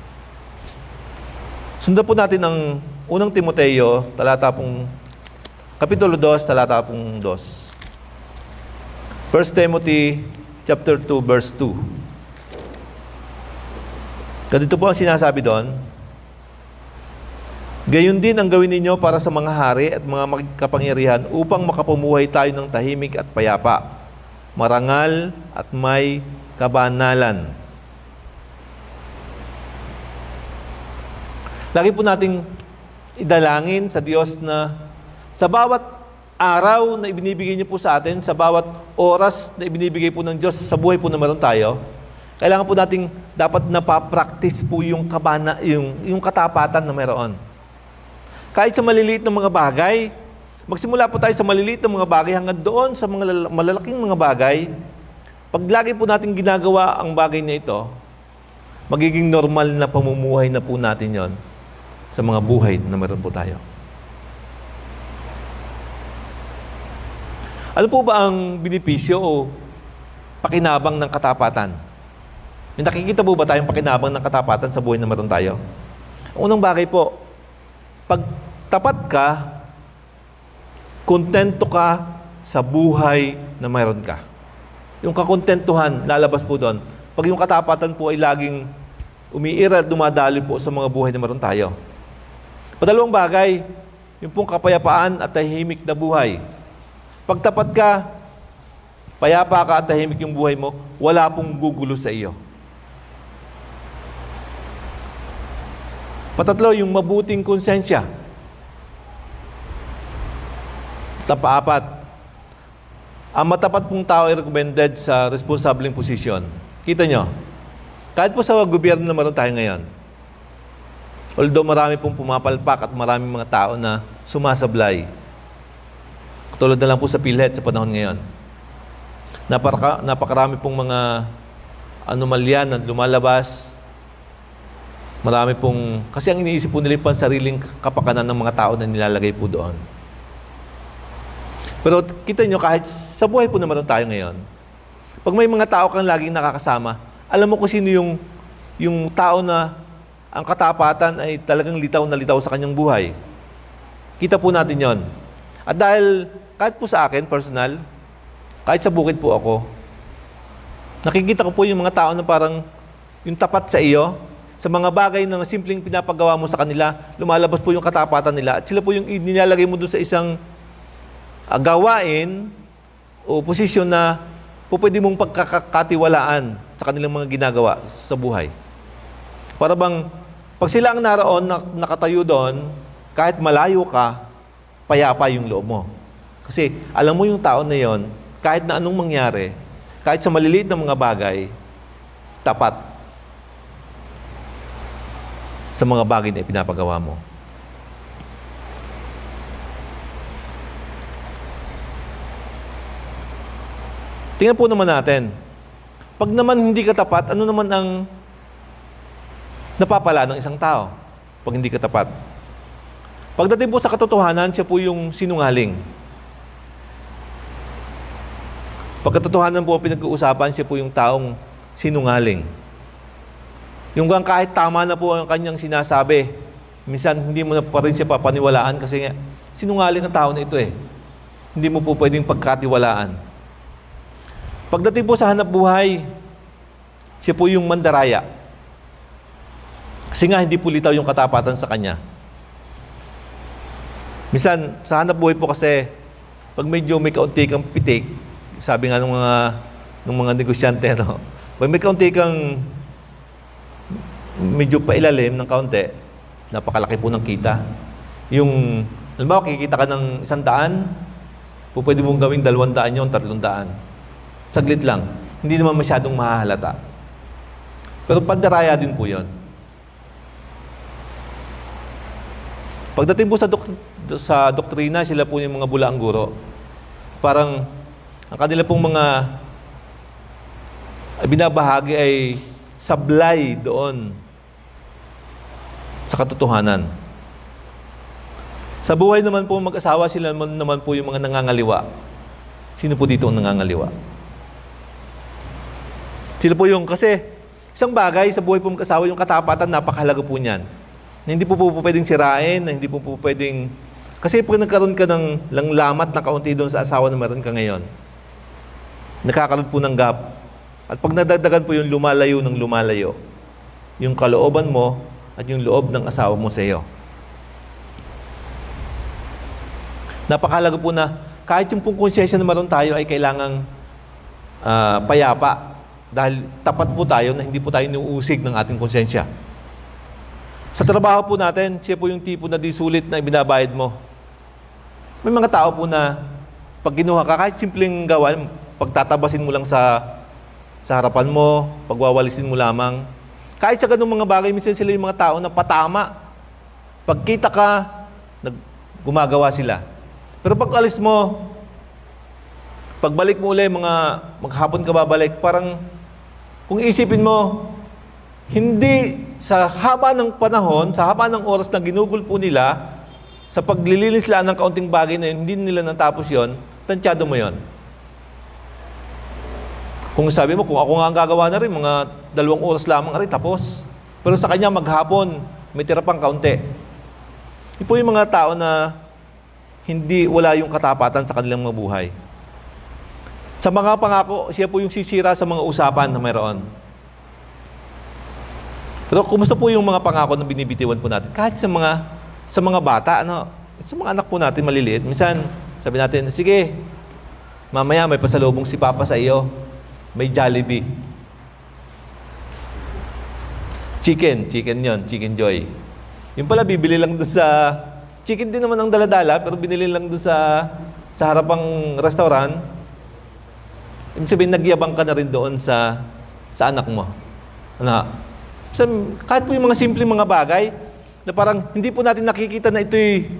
Sundan po natin ang unang Timoteo, Kapitulo 2, talata pong 2. 1 Timothy chapter 2, verse 2. Ganito po ang sinasabi doon. Gayon din ang gawin ninyo para sa mga hari at mga kapangyarihan upang makapumuhay tayo ng tahimik at payapa, marangal at may kabanalan. Lagi po nating idalangin sa Diyos na sa bawat araw na ibinibigay niyo po sa atin, sa bawat oras na ibinibigay po ng Diyos sa buhay po na meron tayo, kailangan po nating dapat napapractice po yung katapatan na meron. Kahit sa maliliit na mga bagay, magsimula po tayo sa maliliit na mga bagay hanggang doon sa mga malalaking mga bagay. Pag lagi po natin ginagawa ang bagay na ito, magiging normal na pamumuhay na po natin yon sa mga buhay na meron po tayo. Ano po ba ang benepisyo o pakinabang ng katapatan? Yung nakikita po ba tayong pakinabang ng katapatan sa buhay na meron tayo? Ang unang bagay po, pag tapat ka, kontento ka sa buhay na mayroon ka. Yung kakontentuhan, lalabas po doon. Pag yung katapatan po ay laging umiira at dumadali po sa mga buhay na mayroon tayo. Padalawang bagay, yung pong kapayapaan at tahimik na buhay. Pag tapat ka, payapa ka at tahimik yung buhay mo, wala pong gugulo sa iyo. Patatlo, yung mabuting konsensya. Paapat, ang matapat pong tao ay recommended sa responsableng posisyon. Kita nyo, kahit po sa gobyerno na meron tayo ngayon, although marami pong pumapalpak at maraming mga tao na sumasablay, katulad na lang po sa PhilHealth sa panahon ngayon, napakarami pong mga anomalya na lumalabas. Marami pong, kasi ang iniisip po nila yung sariling kapakanan ng mga tao na nilalagay po doon. Pero kita nyo, kahit sa buhay po naman tayo ngayon, pag may mga tao kang laging nakakasama, alam mo kung sino yung tao na ang katapatan ay talagang litaw na litaw sa kanyang buhay. Kita po natin yon. At dahil, kahit po sa akin, personal, kahit sa bukid po ako, nakikita ko po yung mga tao na parang yung tapat sa iyo, sa mga bagay na simpleng pinapagawa mo sa kanila, lumalabas po yung katapatan nila. At sila po yung nilalagay mo doon sa isang gawain o posisyon na po pwede mong pagkakatiwalaan sa kanilang mga ginagawa sa buhay. Para bang Pag sila ang naroon, nakatayo doon, kahit malayo ka, payapa yung loob mo. Kasi alam mo yung tao na yon, kahit na anong mangyari, kahit sa maliliit na mga bagay, tapat sa mga bagay na ipinapagawa mo. Tingnan po naman natin. Pag naman hindi ka tapat, ano naman ang napapala ng isang tao pag hindi ka tapat? Pagdating po sa katotohanan, siya po yung sinungaling. Pag katotohanan po pinag-uusapan, siya po yung taong sinungaling. Yung kahit tama na po ang kanyang sinasabi, minsan hindi mo na pa rin siya papaniwalaan kasi nga, sinungaling ang tao na ito eh. Hindi mo po pwedeng pagkatiwalaan. Pagdating po sa hanap buhay, siya po yung mandaraya. Kasi nga hindi po litaw yung katapatan sa kanya. Minsan, sa hanap buhay po kasi, pag medyo may kaunti kang pitik, sabi nga ng mga negosyante, no? Pag may kaunti kang medyo pailalim ng kaunti, napakalaki po ng kita. Yung, halimbawa, kikita ka ng 100, po pwede mong gawing 200 yun, 300. Saglit lang. Hindi naman masyadong mahahalata. Pero pandaraya din po yun. Pagdating po sa doktrina, sila po yung mga bulaang guro. Parang, ang kanila pong mga binabahagi ay sablay doon sa katotohanan. Sa buhay naman po mag-asawa, sila naman po yung mga nangangaliwa. Sino po dito ang nangangaliwa? Sila po yung, kasi isang bagay sa buhay po mag-asawa, yung katapatan, napakahalaga po niyan. Na hindi po pwedeng sirain, na hindi po pwedeng, kasi pag nagkaroon ka ng lamat na kaunti doon sa asawa na meron ka ngayon, nakakaroon po ng gap. At pag nadagdagan po yung lumalayo ng lumalayo, yung kalooban mo at yung loob ng asawa mo sa iyo. Napakahalaga po na kahit yung pong konsensya na meron tayo ay kailangang payapa. Dahil tapat po tayo na hindi po tayo inuusig ng ating konsensya. Sa trabaho po natin, siya po yung tipo na di sulit na ibinabayad mo. May mga tao po na pag ginuha ka, kahit simpleng gawan, pagtatabasin mo lang sa harapan mo, pagwawalisin mo lamang. Kahit sa ganung mga bagay, minsan sila yung mga tao na patama. Pagkita ka, gumagawa sila. Pero pag alis mo, pagbalik mo ulit, maghapon ka babalik, parang kung isipin mo, hindi sa haba ng panahon, sa haba ng oras na ginugol po nila, sa paglilinis lang ng kaunting bagay na yun, hindi nila natapos yon, tansyado mo yon. Kung sabi mo, kung ako nga ang gagawa na rin, mga 2 oras lamang rin, tapos. Pero sa kanya, maghapon, may tira pang kaunti. Ito po yung mga tao na wala yung katapatan sa kanilang mga buhay. Sa mga pangako, siya po yung sisira sa mga usapan na mayroon. Pero kumusta po yung mga pangako na binibitiwan po natin? Kahit sa mga bata, sa mga anak po natin maliliit, minsan sabi natin, sige, mamaya may pasalubong si Papa sa iyo. May Jollibee. Chicken yon, Chicken Joy. Yung pala, bibili lang doon sa, chicken din naman ang daladala, pero binili lang doon sa harapang restaurant. Ibig sabihin, nagyabang ka na rin doon sa anak mo. Kahit po yung mga simpleng mga bagay, na parang hindi po natin nakikita na ito'y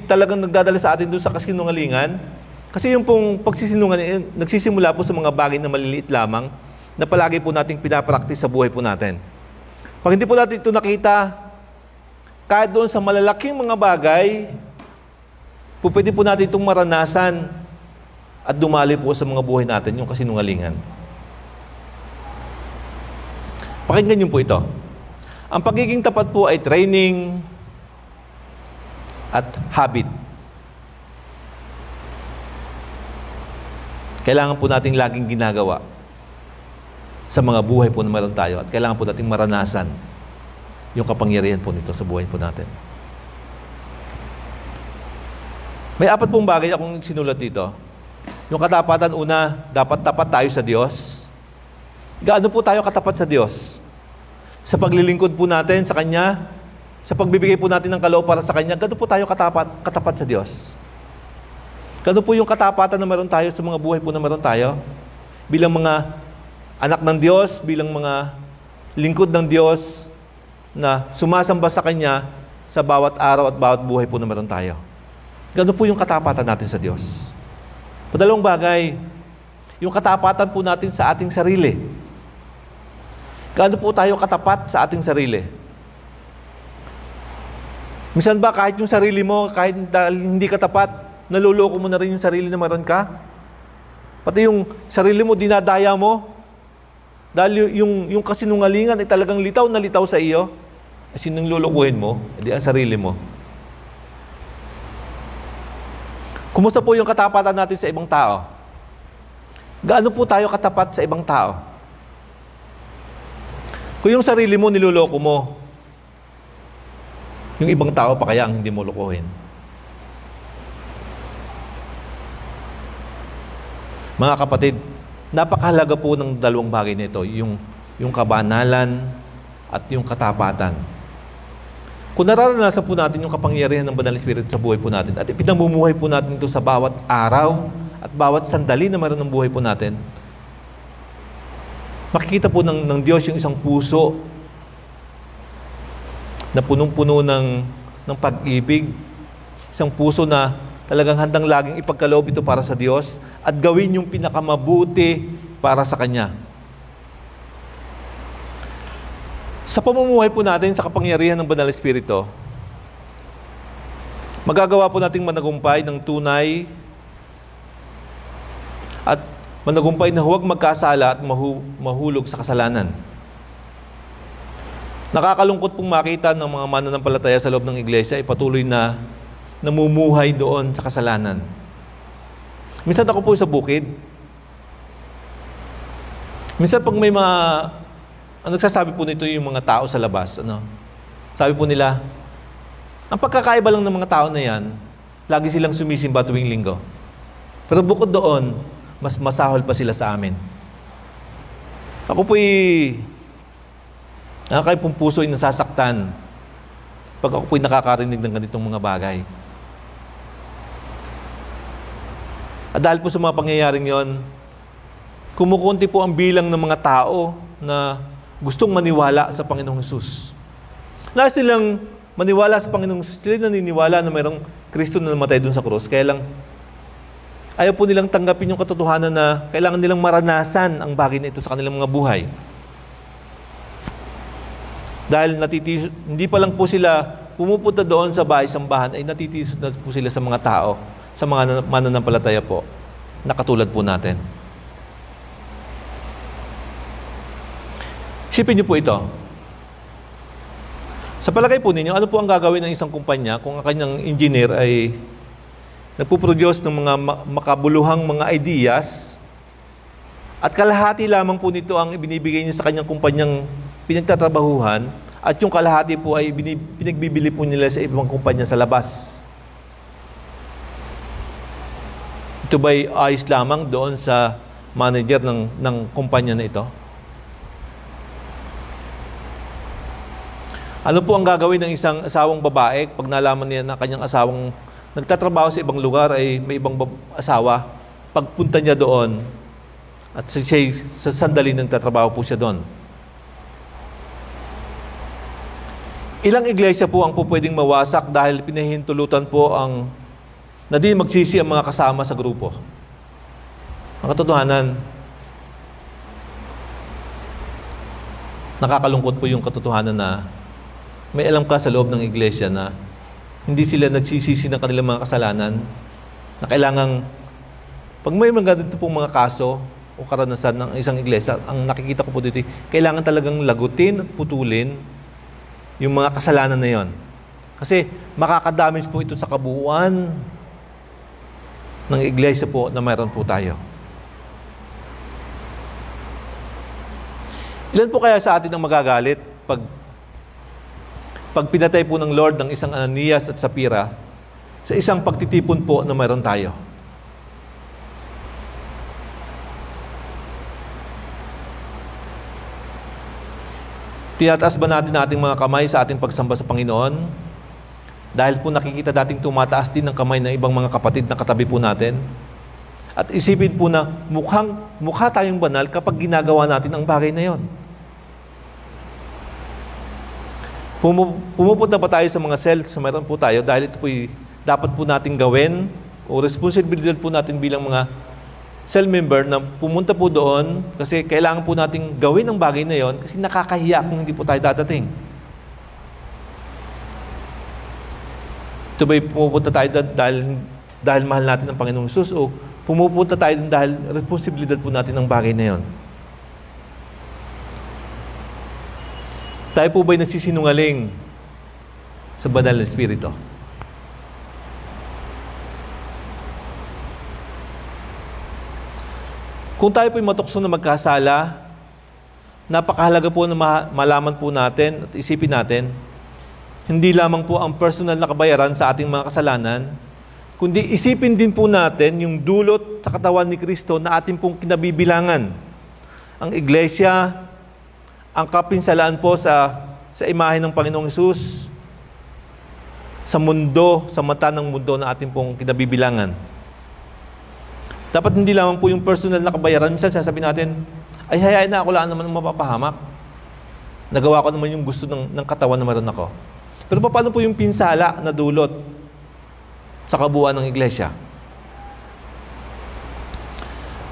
talagang nagdadala sa atin doon sa kasinungalingan. Kasi yung pong pagsisinungaling, nagsisimula po sa mga bagay na maliliit lamang, na palagi po nating pinapractice sa buhay po natin. Pag hindi po natin ito nakita, kahit doon sa malalaking mga bagay, pwede po natin itong maranasan at dumali po sa mga buhay natin yung kasinungalingan. Pakinggan niyo po ito. Ang pagiging tapat po ay training at habit. Kailangan po nating laging ginagawa sa mga buhay po na meron tayo at kailangan po nating maranasan yung kapangyarihan po nito sa buhay po natin. May 4 pong bagay akong sinulat dito. Yung katapatan, una, dapat tapat tayo sa Diyos. Gaano po tayo katapat sa Diyos? sa paglilingkod po natin sa Kanya, sa pagbibigay po natin ng kaloob para sa Kanya, gano'n po tayo katapat sa Diyos. Gano'n po yung katapatan na meron tayo sa mga buhay po na meron tayo. Bilang mga anak ng Diyos, bilang mga lingkod ng Diyos na sumasamba sa Kanya sa bawat araw at bawat buhay po na meron tayo. Gano'n po yung katapatan natin sa Diyos. Padalawang bagay, yung katapatan po natin sa ating sarili. Gaano po tayo katapat sa ating sarili? Minsan ba kahit yung sarili mo, kahit hindi ka tapat, naluloko mo na rin yung sarili na meron ka? Pati yung sarili mo, dinadaya mo. Dahil yung kasinungalingan ay talagang litaw na litaw sa iyo. Sinong lulukuhin mo? Hindi ang sarili mo. Kumusta po yung katapatan natin sa ibang tao? Gaano po tayo katapat sa ibang tao? Kung yung sarili mo, niloloko mo, yung ibang tao pa kaya ang hindi mo lukuhin. Mga kapatid, napakahalaga po ng dalawang bagay nito, yung kabanalan at yung katapatan. Kung nararanasan po natin yung kapangyarihan ng Banal na Espiritu sa buhay po natin at ipinamumuhay po natin ito sa bawat araw at bawat sandali na meron ng buhay po natin, makikita po ng Diyos yung isang puso na punong-puno ng pag-ibig, isang puso na talagang handang laging ipagkaloob ito para sa Diyos at gawin yung pinakamabuti para sa Kanya. Sa pamumuhay po natin sa kapangyarihan ng Banal na Espiritu, magagawa po nating managumpay ng tunay at managumpay na huwag magkasala at mahulog sa kasalanan. Nakakalungkot pong makita ng mga mananampalataya sa loob ng iglesia ay patuloy na namumuhay doon sa kasalanan. Minsan ako po sa bukid. Minsan pag may mga ang nagsasabi po nito yung mga tao sa labas, sabi po nila, ang pagkakaiba lang ng mga tao na yan, lagi silang sumisimba tuwing linggo. Pero bukod doon, mas masahol pa sila sa amin. Ako po'y nakakay pong puso'y nasasaktan pag ako po'y nakakarinig ng ganitong mga bagay. At dahil po sa mga pangyayaring yon, kumukunti po ang bilang ng mga tao na gustong maniwala sa Panginoong Hesus. Nais silang maniwala sa Panginoong Hesus, sila naniniwala na mayroong Kristo na namatay doon sa krus. Kaya lang, ayaw po nilang tanggapin yung katotohanan na kailangan nilang maranasan ang bagay na ito sa kanilang mga buhay. Dahil hindi pa lang po sila pumupunta doon sa bahay-sambahan, ay natitisod na po sila sa mga tao, sa mga mananampalataya po, na katulad po natin. Isipin niyo po ito. Sa palagay po ninyo, ano po ang gagawin ng isang kumpanya kung ang kanyang engineer ay nagpuproduce ng mga makabuluhang mga ideas at kalahati lamang po nito ang ibinibigay niya sa kanyang kumpanyang pinagtatrabahuhan at yung kalahati po ay pinagbibili po nila sa ibang kumpanya sa labas. Ito ba'y ayos lamang doon sa manager ng kumpanya na ito? Ano po ang gagawin ng isang asawang babae pag nalaman niya na kanyang asawang nagtatrabaho sa ibang lugar ay may ibang asawa? Pagpunta niya doon at sa sandali nagtatrabaho po siya doon. Ilang iglesia po ang po pwedeng mawasak dahil pinahintulutan po na di magsisi ang mga kasama sa grupo. Ang katotohanan, nakakalungkot po yung katotohanan na may alam ka sa loob ng iglesia na hindi sila nagsisisi ng kanilang mga kasalanan, na kailangang, pag may mga ganito pong mga kaso o karanasan ng isang iglesia, ang nakikita ko po dito, kailangan talagang lagutin at putulin yung mga kasalanan na yon. Kasi makakadamage po ito sa kabuuan ng iglesia po na mayroon po tayo. Ilan po kaya sa atin ang magagalit pag pinatay po ng Lord ng isang Ananias at Sapira sa isang pagtitipon po na mayroon tayo? Tinataas ba natin ating mga kamay sa ating pagsamba sa Panginoon? Dahil po nakikita dating tumataas din ng kamay ng ibang mga kapatid na katabi po natin. At isipin po na mukha tayong banal kapag ginagawa natin ang bagay na yon. Pumupunta pa tayo sa mga cells, mayroon po tayo dahil ito po dapat po natin gawin o responsibilidad po natin bilang mga cell member na pumunta po doon kasi kailangan po natin gawin ang bagay na yon kasi nakakahiya kung hindi po tayo dadating. Ito ba'y pumupunta tayo dahil mahal natin ang Panginoong Jesus o pumupunta tayo dahil responsibilidad po natin ang bagay na yon? Tayo po ba'y nagsisinungaling sa banal na Espiritu? Kung tayo po'y matukso na magkasala, napakahalaga po na malaman po natin at isipin natin, hindi lamang po ang personal na kabayaran sa ating mga kasalanan, kundi isipin din po natin yung dulot sa katawan ni Kristo na ating pong kinabibilangan. Ang iglesia, ang kapinsalaan po sa imahe ng Panginoong Hesus, sa mundo, sa mata ng mundo na ating pong kinabibilangan. Dapat hindi lamang po yung personal na kabayaran. Minsan sasabihin natin, ay hayaan na ako lang naman mapapahamak. Nagawa ko naman yung gusto ng katawan na meron ako. Pero paano po yung pinsala na dulot sa kabuuan ng iglesia?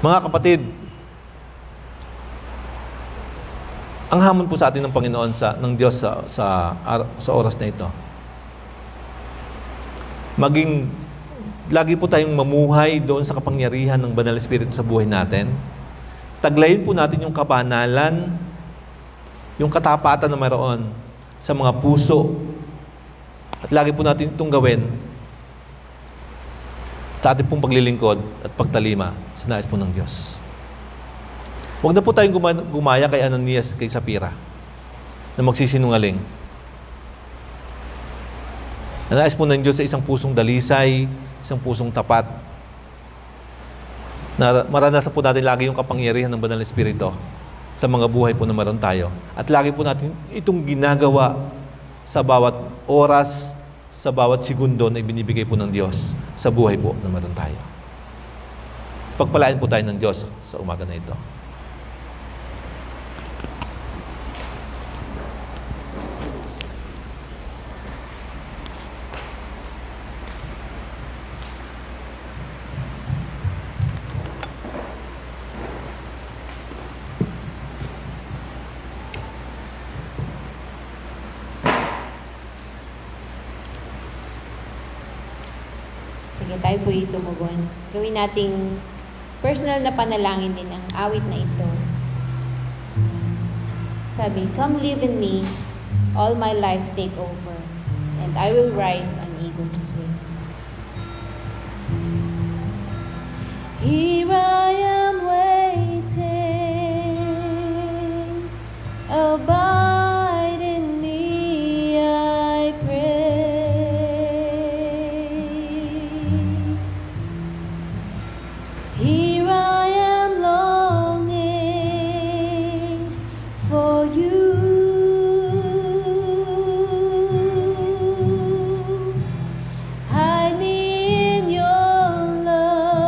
Mga kapatid, ang hamon po sa atin ng Panginoon ng Diyos sa oras na ito. Lagi po tayong mamuhay doon sa kapangyarihan ng Banal na Espiritu sa buhay natin. Taglayin po natin yung kabanalan, yung katapatan na mayroon sa mga puso. At lagi po natin itong gawin sa ating pong paglilingkod at pagtalima sa nais po ng Diyos. Huwag na po tayong gumaya kay Ananias, kay Sapphira, na magsisinungaling. Nais po ng Diyos sa isang pusong dalisay, isang pusong tapat, na maranasan po natin lagi yung kapangyarihan ng Banal na Espiritu sa mga buhay po na meron tayo. At lagi po natin itong ginagawa sa bawat oras, sa bawat segundo na ibinibigay po ng Diyos sa buhay po na meron tayo. Pagpalain po tayo ng Diyos sa umaga na ito. Sige, tayo po tumugon. Gawin nating personal na panalangin din ang awit na ito. Sabi, "Come live in me, all my life take over, and I will rise on eagle's wings." Here I am waiting, abide in me, I pray. Here I am longing for you. Hide me in your love.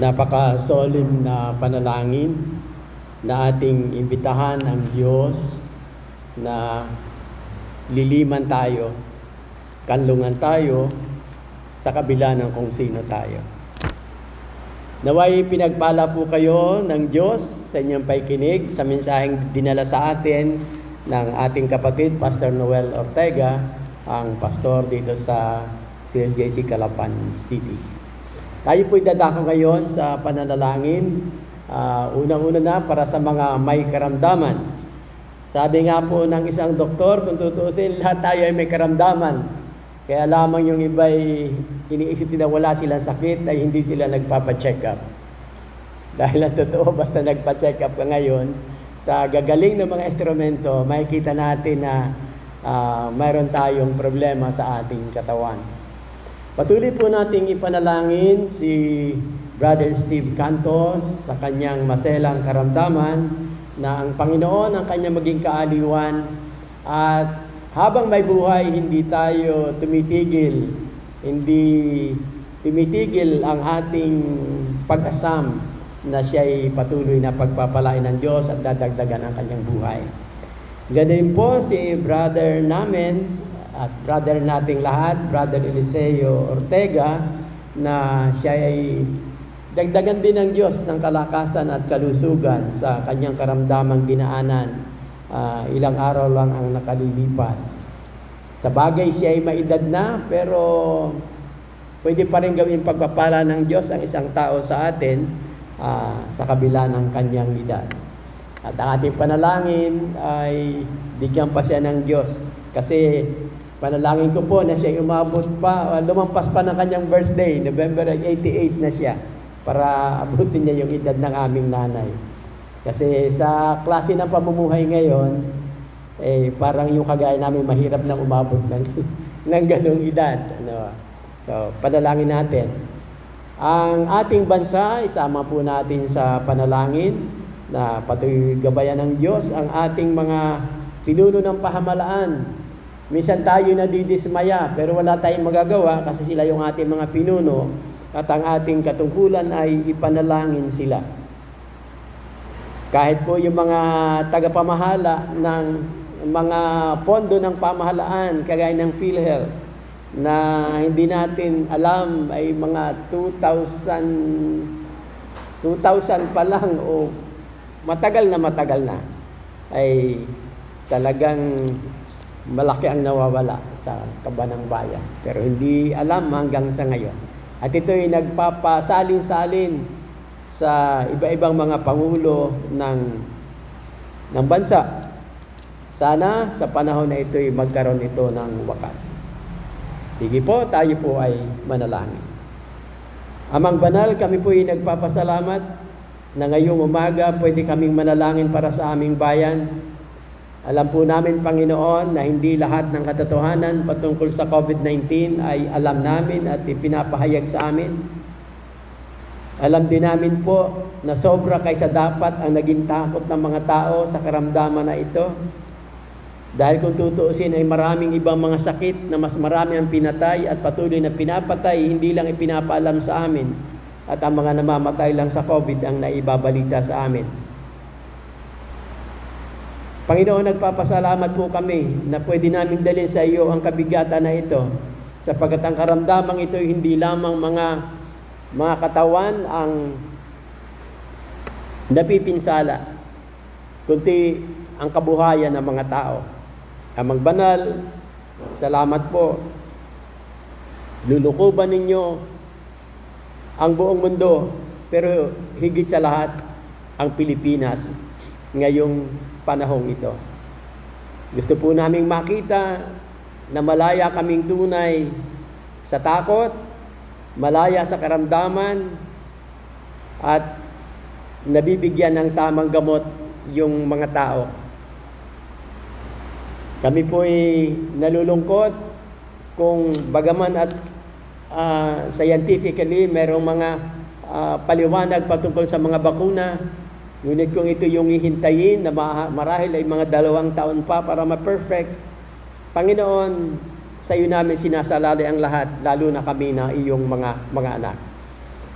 Napaka-solemn na panalangin na ating imbitahan ang Diyos na liliman tayo, kanlungan tayo sa kabila ng kung sino tayo. Naway pinagpala po kayo ng Diyos sa inyong paikinig sa mensaheng dinala sa atin ng ating kapatid, Pastor Noel Ortega, ang pastor dito sa CLJC Calapan City. Tayo po'y dadako ngayon sa pananalangin. Unang-una na para sa mga may karamdaman. Sabi nga po ng isang doktor, kung tutuusin, lahat tayo ay may karamdaman. Kaya lamang yung iba'y iniisip nila wala silang sakit ay hindi sila nagpapacheck up. Dahil ang totoo, basta nagpa-check up ka ngayon, sa gagaling ng mga instrumento, makikita natin na mayroon tayong problema sa ating katawan. Patuloy po nating ipanalangin si Brother Steve Cantos sa kanyang maselang karamdaman na ang Panginoon ang kanyang maging kaaliwan at habang may buhay hindi tayo tumitigil, hindi tumitigil ang ating pag-asam na siya'y patuloy na pagpapalain ng Diyos at dadagdagan ang kanyang buhay. Ganun po si brother namin at brother nating lahat, Brother Eliseo Ortega, na siya ay dagdagan din ng Diyos ng kalakasan at kalusugan sa kanyang karamdamang dinaanan. Ilang araw lang ang nakalilipas. Sa bagay siya ay maedad na, pero pwede pa rin gawin pagpapala ng Diyos ang isang tao sa atin sa kabila ng kanyang edad. At ang ating panalangin ay bigyan pa siya ng Diyos. Kasi panalangin ko po na siya umabot pa, lumampas pa ng kanyang birthday, November 88 na siya, para abutin niya yung edad ng aming nanay. Kasi sa klase ng pamumuhay ngayon, parang yung kagaya namin mahirap na umabot ng ganung edad. So, panalangin natin. Ang ating bansa, isama po natin sa panalangin na patuloy gabayan ng Diyos ang ating mga pinuno ng pamahalaan. Minsan tayo nadidismaya pero wala tayong magagawa kasi sila yung ating mga pinuno at ang ating katungkulan ay ipanalangin sila. Kahit po yung mga tagapamahala ng mga pondo ng pamahalaan kagaya ng PhilHealth na hindi natin alam ay mga 2,000 pa lang o matagal na ay talagang malaki ang nawawala sa kabanang bayan. Pero hindi alam hanggang sa ngayon. At ito'y nagpapasalin-salin sa iba-ibang mga pangulo ng bansa. Sana sa panahon na ito'y magkaroon ito ng wakas. Sige po, tayo po ay manalangin. Amang banal, kami po ay nagpapasalamat na ngayong umaga pwede kaming manalangin para sa aming bayan. Alam po namin, Panginoon, na hindi lahat ng katotohanan patungkol sa COVID-19 ay alam namin at ipinapahayag sa amin. Alam din namin po na sobra kaysa dapat ang naging takot ng mga tao sa karamdaman na ito. Dahil kung tutuusin ay maraming ibang mga sakit na mas marami ang pinatay at patuloy na pinapatay, hindi lang ipinapaalam sa amin. At ang mga namamatay lang sa COVID ang naibabalita sa amin. Panginoon, nagpapasalamat po kami na pwede namin dalhin sa iyo ang kabigatan na ito sapagkat ang karamdamang ito hindi lamang mga katawan ang napipinsala, kundi ang kabuhayan ng mga tao. Amang banal, salamat po. Lulukuban ninyo ang buong mundo, pero higit sa lahat, ang Pilipinas ngayong panahong ito. Gusto po naming makita na malaya kaming tunay sa takot, malaya sa karamdaman, at nabibigyan ng tamang gamot yung mga tao. Kami po ay nalulungkot kung bagaman at scientifically merong mga paliwanag patungkol sa mga bakuna, ngunit kung ito yung hihintayin na marahil ay mga 2 taon pa para ma-perfect, Panginoon, sa iyo namin sinasalali ang lahat, lalo na kami na iyong mga anak.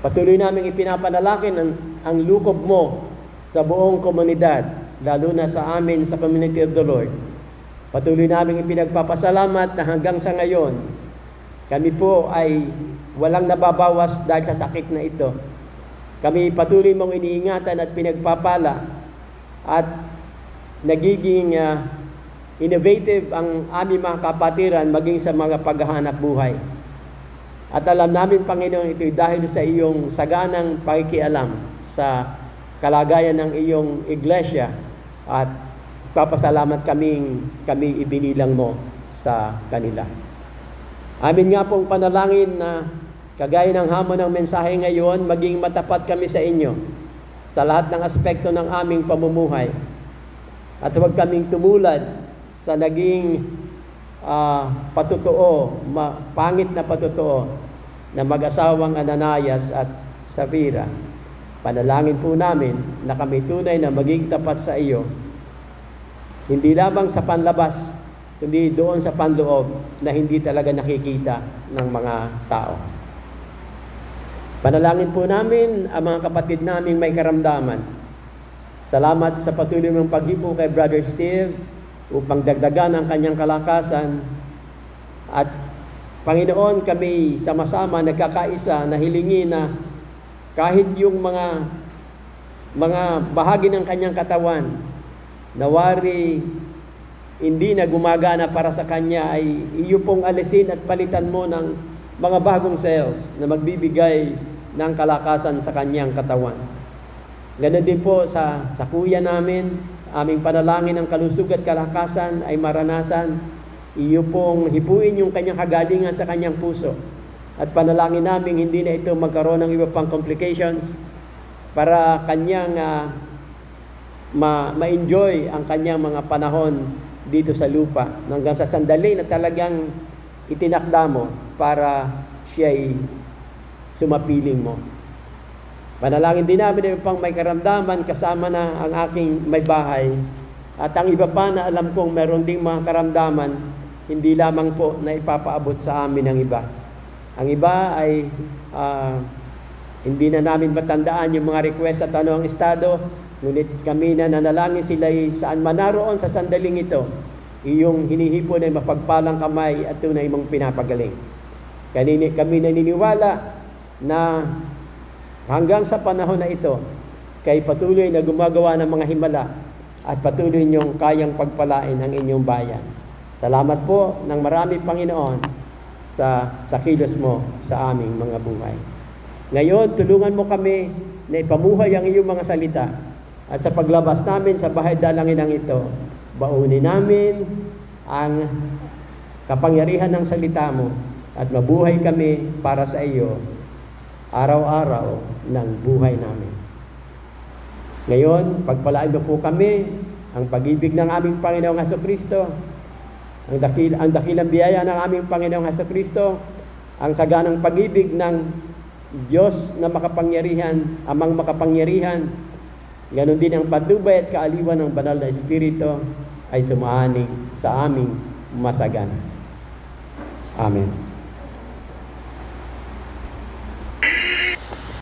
Patuloy namin ipinapanalangin ang lukob mo sa buong komunidad, lalo na sa amin sa Community of the Lord. Patuloy namin ipinagpapasalamat na hanggang sa ngayon, kami po ay walang nababawas dahil sa sakit na ito. Kami patuloy mong iniingatan at pinagpapala at nagiging innovative ang aming mga kapatiran maging sa mga paghahanap buhay. At alam namin, Panginoon, ito'y dahil sa iyong saganang pakikialam sa kalagayan ng iyong iglesia at papasalamat kami ibinilang mo sa kanila. Amin nga pong panalangin na kagaya ng hamon ng mensahe ngayon, maging matapat kami sa inyo sa lahat ng aspekto ng aming pamumuhay. At huwag kaming tumulad sa naging pangit na patutuo na mag-asawang Ananias at Safira. Panalangin po namin na kami tunay na maging tapat sa iyo, hindi lamang sa panlabas, kundi doon sa panloob na hindi talaga nakikita ng mga tao. Panalangin po namin ang mga kapatid naming may karamdaman. Salamat sa patuloy mong paghipo kay Brother Steve upang dagdagan ang kanyang kalakasan. At Panginoon, kami sama-sama nagkakaisa na hilingin na kahit yung mga bahagi ng kanyang katawan nawari hindi na gumagana para sa kanya, ay iyo pong alisin at palitan mo ng mga bagong cells na magbibigay ng kalakasan sa kanyang katawan. Ganon din po sa kuya namin, aming panalangin ang kalusog at kalakasan ay maranasan. Iyo pong hipuin yung kanyang kagalingan sa kanyang puso. At panalangin namin hindi na ito magkaroon ng iba pang complications para kanyang ma-enjoy ang kanyang mga panahon dito sa lupa hanggang sa sandali na talagang itinakda mo para siya'y sumapiling mo. Panalangin din namin yung pang may karamdaman kasama na ang aking may bahay at ang iba pa na alam kong meron ding mga karamdaman, hindi lamang po na ipapaabot sa amin ang iba. Ang iba ay hindi na namin matandaan yung mga request at ano ang estado, ngunit kami na nanalangin sila saan man naroon sa sandaling ito, iyong hinihipon ay mapagpalang kamay at tunay mong pinapagaling. Kami naniniwala na hanggang sa panahon na ito, kay patuloy na gumagawa ng mga himala at patuloy niyong kayang pagpalain ang inyong bayan. Salamat po ng marami, Panginoon, sa kilos mo sa aming mga buhay. Ngayon, tulungan mo kami na ipamuhay ang iyong mga salita at sa paglabas namin sa bahay dalanginang ito, baunin namin ang kapangyarihan ng salita mo at mabuhay kami para sa iyo araw-araw ng buhay namin. Ngayon, pagpalain mo po kami ang pag-ibig ng aming Panginoong Hesukristo, ang dakilang biyaya ng aming Panginoong Hesukristo, ang saganang pag-ibig ng Diyos na makapangyarihan, amang makapangyarihan, ganon din ang patnubay at kaaliwan ng banal na Espiritu ay sumahani sa aming masagan. Amen.